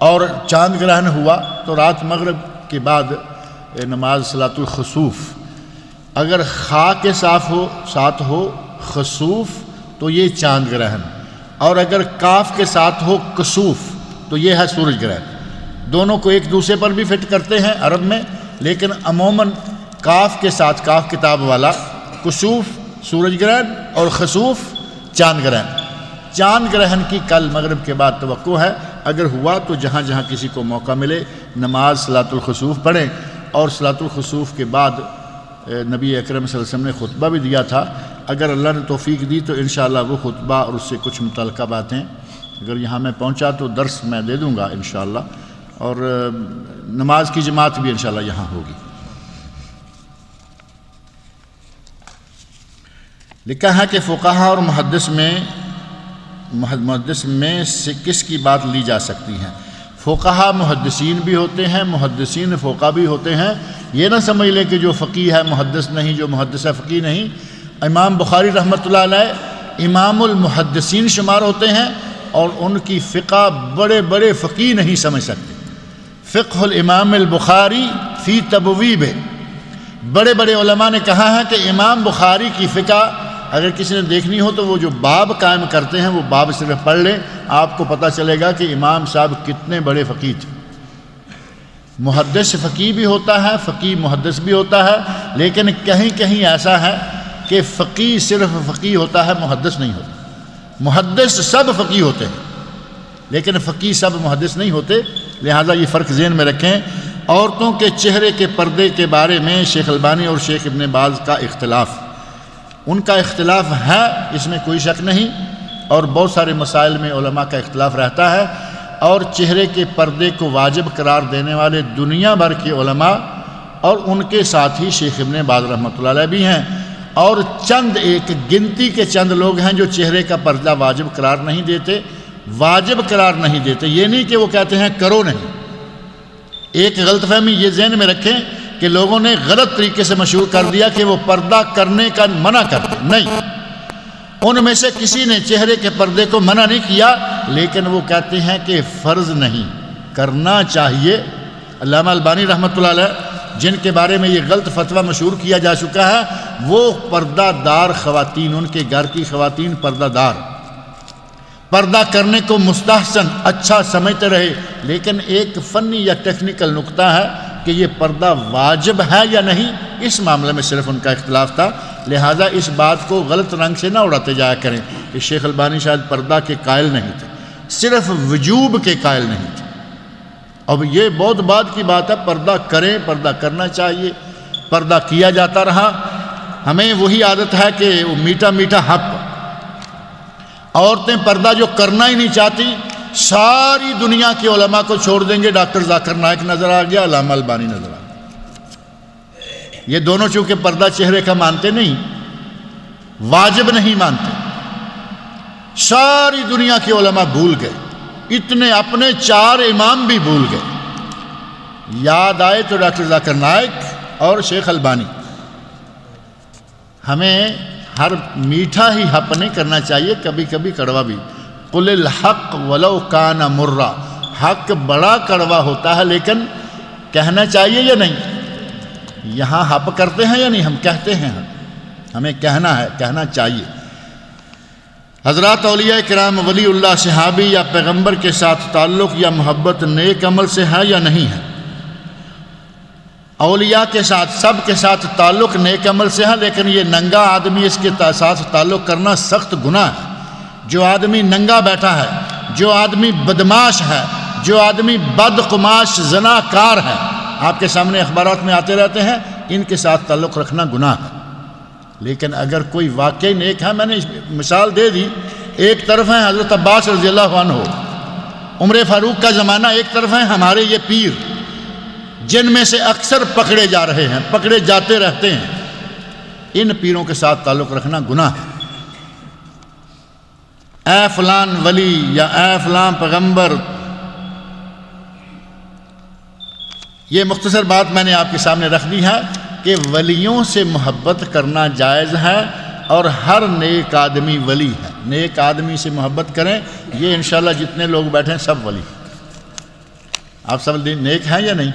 S3: اور چاند گرہن ہوا تو رات مغرب کے بعد نماز صلاۃ الخسوف، اگر خا کے ساتھ ہو خسوف تو یہ چاند گرہن، اور اگر کاف کے ساتھ ہو کسوف تو یہ ہے سورج گرہن۔ دونوں کو ایک دوسرے پر بھی فٹ کرتے ہیں عرب میں، لیکن عموماً کاف کے ساتھ، کاف کتاب والا، کسوف سورج گرہن اور خسوف چاند گرہن۔ چاند گرہن کی کل مغرب کے بعد توقع ہے۔ اگر ہوا تو جہاں جہاں کسی کو موقع ملے نماز صلاۃ الخسوف پڑھیں۔ اور صلاۃ الخسوف کے بعد نبی اکرم صلی اللہ علیہ وسلم نے خطبہ بھی دیا تھا، اگر اللہ نے توفیق دی تو انشاءاللہ وہ خطبہ اور اس سے کچھ متعلقہ باتیں اگر یہاں میں پہنچا تو درس میں دے دوں گا انشاءاللہ، اور نماز کی جماعت بھی انشاءاللہ یہاں ہوگی۔ لکھا ہے کہ فقہا اور محدث میں سے کس کی بات لی جا سکتی ہے؟ فقہا محدثین بھی ہوتے ہیں، محدثین فقہا بھی ہوتے ہیں۔ یہ نہ سمجھ لیں کہ جو فقیہ ہے محدث نہیں، جو محدث ہے فقیہ نہیں۔ امام بخاری رحمۃ اللہ علیہ امام المحدثین شمار ہوتے ہیں، اور ان کی فقہ بڑے بڑے فقیہ نہیں سمجھ سکتے۔ فقہ الامام البخاری فی تبویب، بڑے بڑے علماء نے کہا ہے کہ امام بخاری کی فقہ اگر کسی نے دیکھنی ہو تو وہ جو باب قائم کرتے ہیں وہ باب صرف پڑھ لیں، آپ کو پتہ چلے گا کہ امام صاحب کتنے بڑے فقیہ تھے۔ محدث فقیہ بھی ہوتا ہے، فقیہ محدث بھی ہوتا ہے، لیکن کہیں کہیں ایسا ہے کہ فقیہ صرف فقیہ ہوتا ہے، محدث نہیں ہوتا۔ محدث سب فقیہ ہوتے ہیں لیکن فقیہ سب محدث نہیں ہوتے، لہذا یہ فرق ذہن میں رکھیں۔ عورتوں کے چہرے کے پردے کے بارے میں شیخ البانی اور شیخ ابن باز کا اختلاف، ان کا اختلاف ہے، اس میں کوئی شک نہیں، اور بہت سارے مسائل میں علماء کا اختلاف رہتا ہے۔ اور چہرے کے پردے کو واجب قرار دینے والے دنیا بھر کے علماء اور ان کے ساتھی شیخ ابن باز رحمۃ اللہ علیہ بھی ہیں، اور چند ایک گنتی کے چند لوگ ہیں جو چہرے کا پردہ واجب قرار نہیں دیتے۔ واجب قرار نہیں دیتے یہ نہیں کہ وہ کہتے ہیں کرو نہیں۔ ایک غلط فہمی یہ ذہن میں رکھیں کہ لوگوں نے غلط طریقے سے مشہور کر دیا کہ وہ پردہ کرنے کا منع کرتے، نہیں، ان میں سے کسی نے چہرے کے پردے کو منع نہیں کیا، لیکن وہ کہتے ہیں کہ فرض نہیں، کرنا چاہیے۔ علامہ البانی رحمۃ اللہ علیہ جن کے بارے میں یہ غلط فتویٰ مشہور کیا جا چکا ہے، وہ پردہ دار خواتین، ان کے گھر کی خواتین پردہ دار، پردہ کرنے کو مستحسن اچھا سمجھتے رہے، لیکن ایک فنی یا ٹیکنیکل نقطہ ہے کہ یہ پردہ واجب ہے یا نہیں، اس معاملے میں صرف ان کا اختلاف تھا۔ لہٰذا اس بات کو غلط رنگ سے نہ اڑاتے جایا کریں کہ شیخ البانی شاید پردہ کے قائل نہیں تھے، صرف وجوب کے قائل نہیں تھے۔ اب یہ بہت بعد کی بات ہے، پردہ کریں، پردہ کرنا چاہیے، پردہ کیا جاتا رہا۔ ہمیں وہی عادت ہے کہ وہ میٹھا میٹھا حق، عورتیں پردہ جو کرنا ہی نہیں چاہتی، ساری دنیا کے علماء کو چھوڑ دیں گے، ڈاکٹر ذاکر نائک نظر آ گیا، علامہ البانی نظر آ گیا، یہ دونوں چونکہ پردہ چہرے کا مانتے نہیں، واجب نہیں مانتے، ساری دنیا کے علماء بھول گئے، اتنے اپنے 4 امام بھی بھول گئے، یاد آئے تو ڈاکٹر ذاکر نائک اور شیخ البانی۔ ہمیں ہر میٹھا ہی حق نہیں کرنا چاہیے، کبھی کبھی کڑوا بھی۔ قل الحق ولو کان مرا، حق بڑا کڑوا ہوتا ہے لیکن کہنا چاہیے یا نہیں؟ یہاں حق کرتے ہیں یا نہیں؟ ہم کہتے ہیں، ہمیں کہنا ہے، کہنا چاہیے۔ حضرات اولیاء کرام، ولی اللہ صحابی یا پیغمبر کے ساتھ تعلق یا محبت نیک عمل سے ہے یا نہیں ہے؟ اولیاء کے ساتھ، سب کے ساتھ تعلق نیک عمل سے ہے، لیکن یہ ننگا آدمی اس کے ساتھ تعلق کرنا سخت گناہ ہے۔ جو آدمی ننگا بیٹھا ہے، جو آدمی بدماش ہے، جو آدمی بدقماش زناکار ہے، آپ کے سامنے اخبارات میں آتے رہتے ہیں، ان کے ساتھ تعلق رکھنا گناہ ہے۔ لیکن اگر کوئی واقعی نیک ہے، میں نے مثال دے دی، ایک طرف ہیں حضرت عباس رضی اللہ عنہ، عمر فاروق کا زمانہ، ایک طرف ہیں ہمارے یہ پیر جن میں سے اکثر پکڑے جا رہے ہیں، پکڑے جاتے رہتے ہیں، ان پیروں کے ساتھ تعلق رکھنا گناہ ہے۔ اے فلان ولی یا اے فلان پیغمبر، یہ مختصر بات میں نے آپ کے سامنے رکھ دی ہے کہ ولیوں سے محبت کرنا جائز ہے، اور ہر نیک آدمی ولی ہے۔ نیک آدمی سے محبت کریں، یہ انشاءاللہ جتنے لوگ بیٹھے ہیں سب ولی۔ آپ سب نیک ہیں یا نہیں؟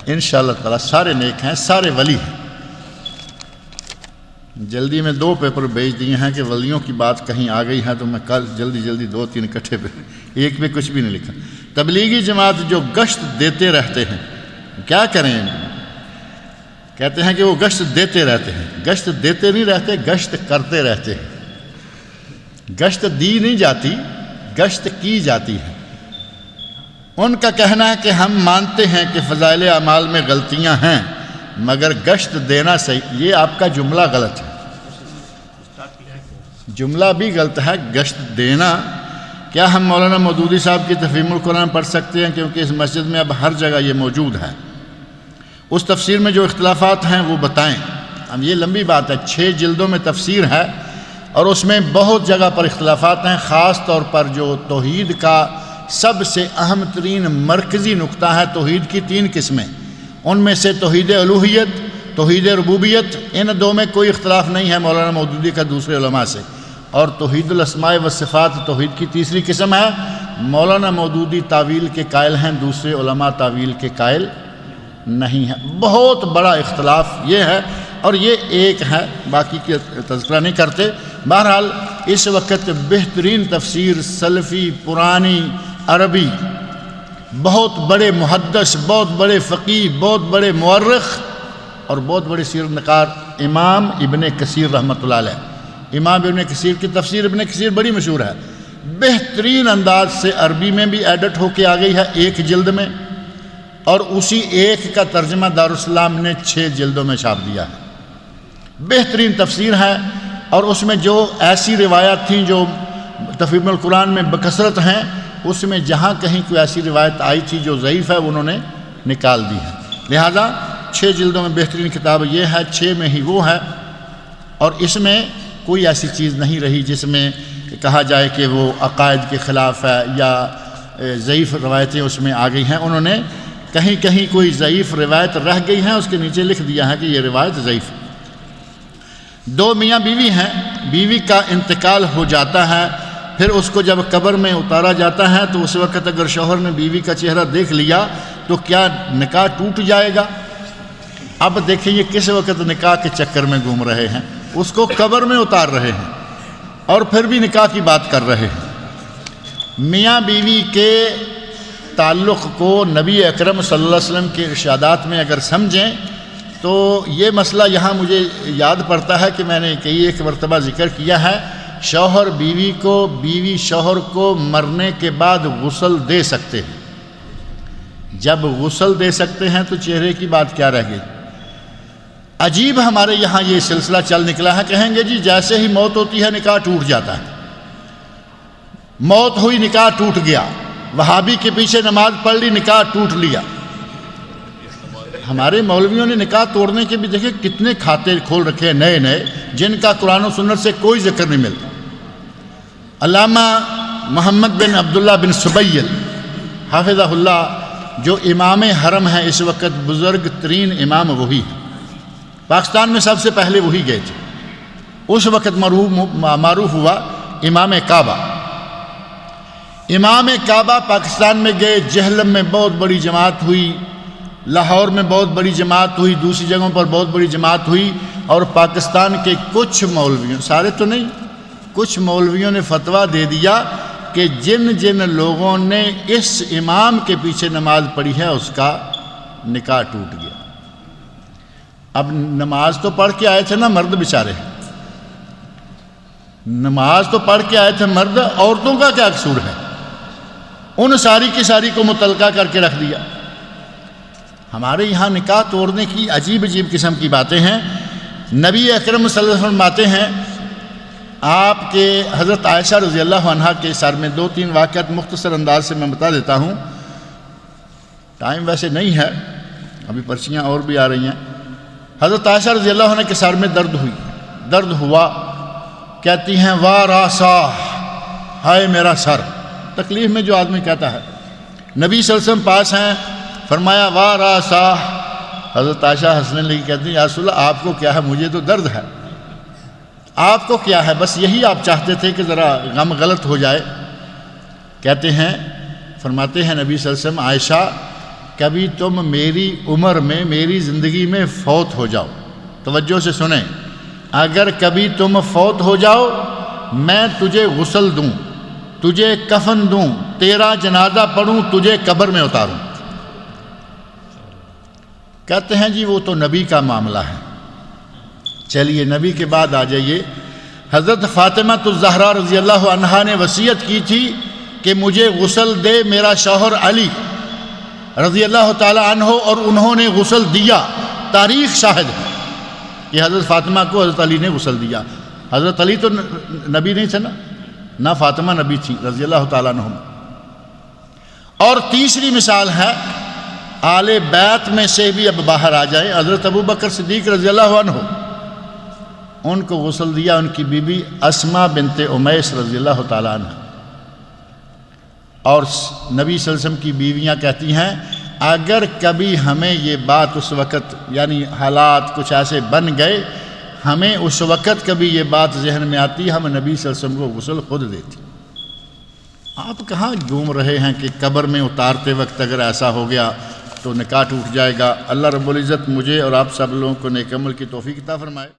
S3: انشاءاللہ تعالیٰ سارے نیک ہیں، سارے ولی ہیں۔ جلدی میں 2 پیپر بھیج دیے ہیں کہ ولیوں کی بات کہیں آ گئی ہے، تو میں کل جلدی 2-3 اکٹھے پہ، ایک پہ کچھ بھی نہیں لکھا۔ تبلیغی جماعت جو گشت دیتے رہتے ہیں، کیا کریں؟ کہتے ہیں کہ وہ گشت دیتے رہتے ہیں، گشت دیتے نہیں رہتے، گشت کرتے رہتے ہیں۔ گشت دی نہیں جاتی، گشت کی جاتی ہے۔ ان کا کہنا ہے کہ ہم مانتے ہیں کہ فضائل اعمال میں غلطیاں ہیں، مگر گشت دینا صحیح۔ یہ آپ کا جملہ غلط ہے، جملہ بھی غلط ہے۔ گشت دینا، کیا ہم مولانا مودودی صاحب کی تفہیم القرآن پڑھ سکتے ہیں؟ کیونکہ اس مسجد میں اب ہر جگہ یہ موجود ہے۔ اس تفسیر میں جو اختلافات ہیں وہ بتائیں۔ اب یہ لمبی بات ہے، 6 جلدوں میں تفسیر ہے، اور اس میں بہت جگہ پر اختلافات ہیں۔ خاص طور پر جو توحید کا سب سے اہم ترین مرکزی نقطہ ہے، توحید کی 3 قسمیں، ان میں سے توحید الوہیت، توحید ربوبیت، ان 2 میں کوئی اختلاف نہیں ہے مولانا مودودی کا دوسرے علماء سے، اور توحید الاسماء والصفات توحید کی تیسری قسم ہے۔ مولانا مودودی تعویل کے قائل ہیں، دوسرے علماء تعویل کے قائل نہیں ہیں۔ بہت بڑا اختلاف یہ ہے، اور یہ ایک ہے، باقی کی تذکرہ نہیں کرتے۔ بہرحال اس وقت بہترین تفسیر سلفی پرانی عربی، بہت بڑے محدث، بہت بڑے فقیہ، بہت بڑے مورخ اور بہت بڑے سیرت نگار امام ابن کثیر رحمۃ اللہ علیہ، امام ابن کثیر کی تفسیر ابن کثیر بڑی مشہور ہے، بہترین انداز سے عربی میں بھی ایڈٹ ہو کے آ گئی ہے 1 جلد میں، اور اسی 1 کا ترجمہ دارالسلام نے 6 جلدوں میں چھاپ دیا ہے۔ بہترین تفسیر ہے، اور اس میں جو ایسی روایات تھیں جو تفہیم القرآن میں بکثرت ہیں، اس میں جہاں کہیں کوئی ایسی روایت آئی تھی جو ضعیف ہے، انہوں نے نکال دی ہے۔ لہذا 6 جلدوں میں بہترین کتاب یہ ہے، 6 میں ہی وہ ہے، اور اس میں کوئی ایسی چیز نہیں رہی جس میں کہا جائے کہ وہ عقائد کے خلاف ہے یا ضعیف روایتیں اس میں آ گئی ہیں۔ انہوں نے کہیں کہیں کوئی ضعیف روایت رہ گئی ہے، اس کے نیچے لکھ دیا ہے کہ یہ روایت ضعیف ہے۔ دو میاں بیوی ہیں، بیوی کا انتقال ہو جاتا ہے، پھر اس کو جب قبر میں اتارا جاتا ہے تو اس وقت اگر شوہر نے بیوی کا چہرہ دیکھ لیا تو کیا نکاح ٹوٹ جائے گا؟ اب دیکھیں یہ کس وقت نکاح کے چکر میں گھوم رہے ہیں، اس کو قبر میں اتار رہے ہیں اور پھر بھی نکاح کی بات کر رہے ہیں۔ میاں بیوی کے تعلق کو نبی اکرم صلی اللہ علیہ وسلم کے ارشادات میں اگر سمجھیں تو یہ مسئلہ یہاں مجھے یاد پڑتا ہے کہ میں نے کئی ایک مرتبہ ذکر کیا ہے، شوہر بیوی کو، بیوی شوہر کو مرنے کے بعد غسل دے سکتے ہیں۔ جب غسل دے سکتے ہیں تو چہرے کی بات کیا رہ گئی؟ عجیب ہمارے یہاں یہ سلسلہ چل نکلا ہے، کہیں گے جی جیسے ہی موت ہوتی ہے نکاح ٹوٹ جاتا ہے، موت ہوئی نکاح ٹوٹ گیا، وہابی کے پیچھے نماز پڑھ لی نکاح ٹوٹ لیا۔ ہمارے مولویوں نے نکاح توڑنے کے بھی دیکھیں کتنے کھاتے کھول رکھے ہیں نئے نئے، جن کا قرآن و سنت سے کوئی ذکر نہیں ملتا۔ علامہ محمد بن عبداللہ بن سبیل حافظہ اللہ جو امام حرم ہے اس وقت، بزرگ ترین امام وہی ہے، پاکستان میں سب سے پہلے وہی گئے تھے، اس وقت معروف ہوا امام کعبہ۔ امام کعبہ پاکستان میں گئے، جہلم میں بہت بڑی جماعت ہوئی، لاہور میں بہت بڑی جماعت ہوئی، دوسری جگہوں پر بہت بڑی جماعت ہوئی، اور پاکستان کے کچھ مولویوں، سارے تو نہیں، کچھ مولویوں نے فتویٰ دے دیا کہ جن جن لوگوں نے اس امام کے پیچھے نماز پڑھی ہے اس کا نکاح ٹوٹ گیا۔ اب نماز تو پڑھ کے آئے تھے نا مرد بیچارے، نماز تو پڑھ کے آئے تھے مرد، عورتوں کا کیا قصور ہے؟ ان ساری کی ساری کو متعلقہ کر کے رکھ دیا۔ ہمارے یہاں نکاح توڑنے کی عجیب عجیب قسم کی باتیں ہیں۔ نبی اکرم صلی اللہ علیہ وسلم فرماتے ہیں، آپ کے حضرت عائشہ رضی اللہ عنہا کے سر میں دو تین واقعات مختصر انداز سے میں بتا دیتا ہوں، ٹائم ویسے نہیں ہے، ابھی پرچیاں اور بھی آ رہی ہیں۔ حضرت عائشہ رضی اللہ عنہ کے سر میں درد ہوا، کہتی ہیں واہ راسا، ہائے میرا سر، تکلیف میں جو آدمی کہتا ہے۔ نبی صلی اللہ علیہ وسلم پاس ہیں، فرمایا واہ راسا، حضرت عائشہ ہنسنے لگی، کہتی ہیں یا رسول اللہ آپ کو کیا ہے، مجھے تو درد ہے، آپ کو کیا ہے، بس یہی آپ چاہتے تھے کہ ذرا غم غلط ہو جائے۔ کہتے ہیں، فرماتے ہیں نبی صلی اللہ علیہ وسلم، عائشہ کبھی تم میری عمر میں، میری زندگی میں فوت ہو جاؤ، توجہ سے سنیں، اگر کبھی تم فوت ہو جاؤ میں تجھے غسل دوں، تجھے کفن دوں، تیرا جنازہ پڑھوں، تجھے قبر میں اتاروں۔ کہتے ہیں جی وہ تو نبی کا معاملہ ہے، چلیے نبی کے بعد آ جائیے۔ حضرت فاطمہ الزہرا رضی اللہ عنہا نے وصیت کی تھی کہ مجھے غسل دے میرا شوہر علی رضی اللہ تعالی عنہ، اور انہوں نے غسل دیا، تاریخ شاہد ہے کہ حضرت فاطمہ کو حضرت علی نے غسل دیا۔ حضرت علی تو نبی نہیں تھے نا، نہ فاطمہ نبی تھی رضی اللہ تعالیٰ عنہ۔ اور تیسری مثال ہے، آل بیت میں سے بھی اب باہر آ جائیں، حضرت ابو بکر صدیق رضی اللہ عنہ، ان کو غسل دیا ان کی بیوی اسماء بنت امیس رضی اللہ تعالیٰ عنہ۔ اور نبی صلی اللہ علیہ وسلم کی بیویاں کہتی ہیں اگر کبھی ہمیں یہ بات اس وقت، یعنی حالات کچھ ایسے بن گئے، ہمیں اس وقت کبھی یہ بات ذہن میں آتی، ہم نبی صلی اللہ علیہ وسلم کو غسل خود دیتی۔ آپ کہاں گھوم رہے ہیں کہ قبر میں اتارتے وقت اگر ایسا ہو گیا تو نکاح ٹوٹ جائے گا۔ اللہ رب العزت مجھے اور آپ سب لوگوں کو نیک عمل کی توفیق عطا فرمائے۔